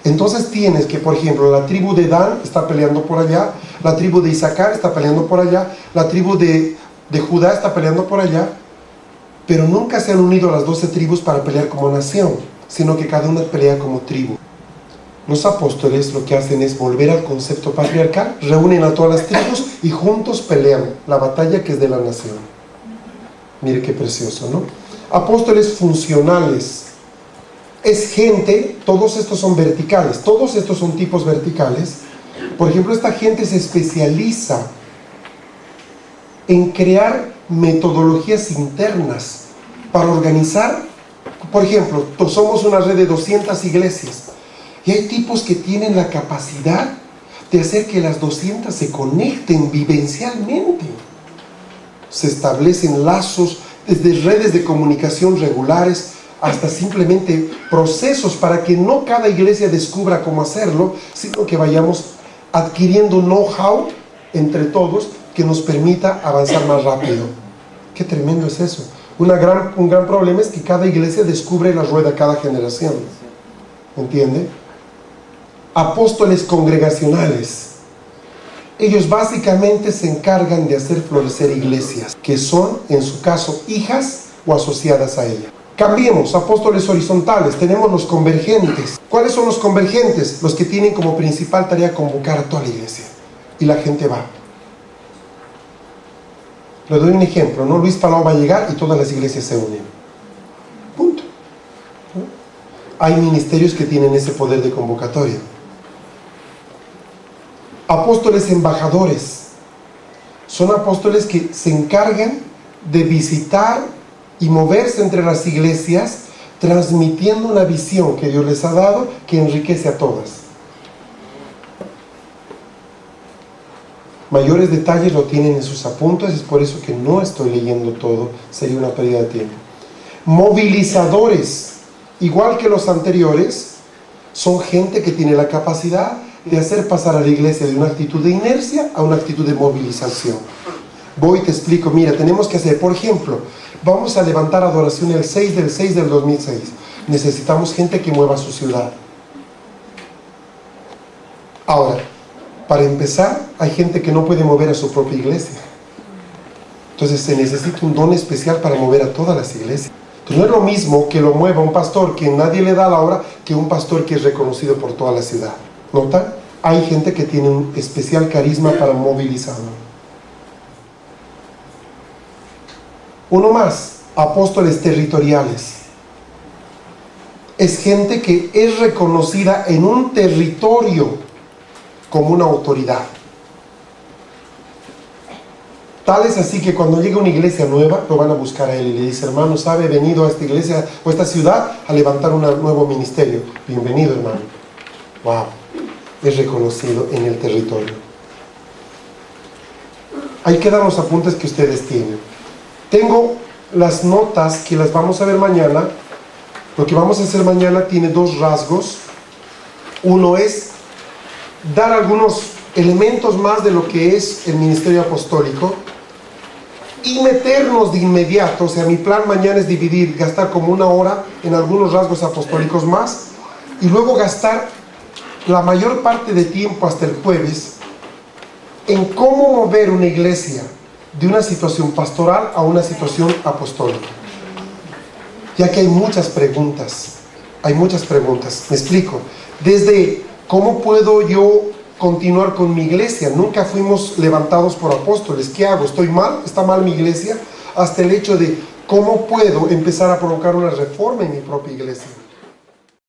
Entonces tienes que, por ejemplo, la tribu de Dan está peleando por allá, la tribu de Isaacar está peleando por allá, la tribu de Judá está peleando por allá, pero nunca se han unido las 12 tribus para pelear como nación, sino que cada una pelea como tribu. Los apóstoles lo que hacen es volver al concepto patriarcal, reúnen a todas las tribus y juntos pelean la batalla que es de la nación. Mire qué precioso, ¿no? Apóstoles funcionales. Es gente, todos estos son verticales, todos estos son tipos verticales. Por ejemplo, esta gente se especializa en crear metodologías internas para organizar. Por ejemplo, somos una red de 200 iglesias y hay tipos que tienen la capacidad de hacer que las 200 se conecten vivencialmente. Se establecen lazos desde redes de comunicación regulares hasta simplemente procesos para que no cada iglesia descubra cómo hacerlo, sino que vayamos adquiriendo know-how entre todos que nos permita avanzar más rápido. Qué tremendo es eso. Un gran problema es que cada iglesia descubre la rueda cada generación. ¿Entiende? Apóstoles congregacionales. Ellos básicamente se encargan de hacer florecer iglesias, que son, en su caso, hijas o asociadas a ella. Cambiemos, apóstoles horizontales, tenemos los convergentes. ¿Cuáles son los convergentes? Los que tienen como principal tarea convocar a toda la iglesia. Y la gente va. Le doy un ejemplo, ¿no? Luis Palau va a llegar y todas las iglesias se unen. Punto. ¿No? Hay ministerios que tienen ese poder de convocatoria. Apóstoles embajadores. Son apóstoles que se encargan de visitar y moverse entre las iglesias, transmitiendo una visión que Dios les ha dado, que enriquece a todas. Mayores detalles lo tienen en sus apuntes, es por eso que no estoy leyendo todo, sería una pérdida de tiempo. Movilizadores, igual que los anteriores, son gente que tiene la capacidad de hacer pasar a la iglesia de una actitud de inercia a una actitud de movilización. Voy y te explico, mira, tenemos que hacer, por ejemplo, vamos a levantar adoración el 6 del 2006. Necesitamos gente que mueva su ciudad. Ahora, para empezar, hay gente que no puede mover a su propia iglesia. Entonces se necesita un don especial para mover a todas las iglesias. Entonces no es lo mismo que lo mueva un pastor que nadie le da la hora que un pastor que es reconocido por toda la ciudad. ¿Notan? Hay gente que tiene un especial carisma para movilizarlo. Uno más, apóstoles territoriales. Es gente que es reconocida en un territorio como una autoridad. Tal es así que cuando llega una iglesia nueva, lo van a buscar a él y le dice, hermano, ¿sabe? He venido a esta iglesia o esta ciudad a levantar un nuevo ministerio. Bienvenido, hermano. Wow, es reconocido en el territorio. Ahí quedan los apuntes que ustedes tienen. Tengo las notas que las vamos a ver mañana. Lo que vamos a hacer mañana tiene dos rasgos. Uno es dar algunos elementos más de lo que es el ministerio apostólico y meternos de inmediato. O sea, mi plan mañana es gastar como 1 hora en algunos rasgos apostólicos más y luego gastar la mayor parte de tiempo hasta el jueves en cómo mover una iglesia de una situación pastoral a una situación apostólica, ya que hay muchas preguntas. Me explico. Desde ¿cómo puedo yo continuar con mi iglesia? Nunca fuimos levantados por apóstoles. ¿Qué hago? ¿Estoy mal? ¿Está mal mi iglesia? Hasta el hecho de ¿cómo puedo empezar a provocar una reforma en mi propia iglesia?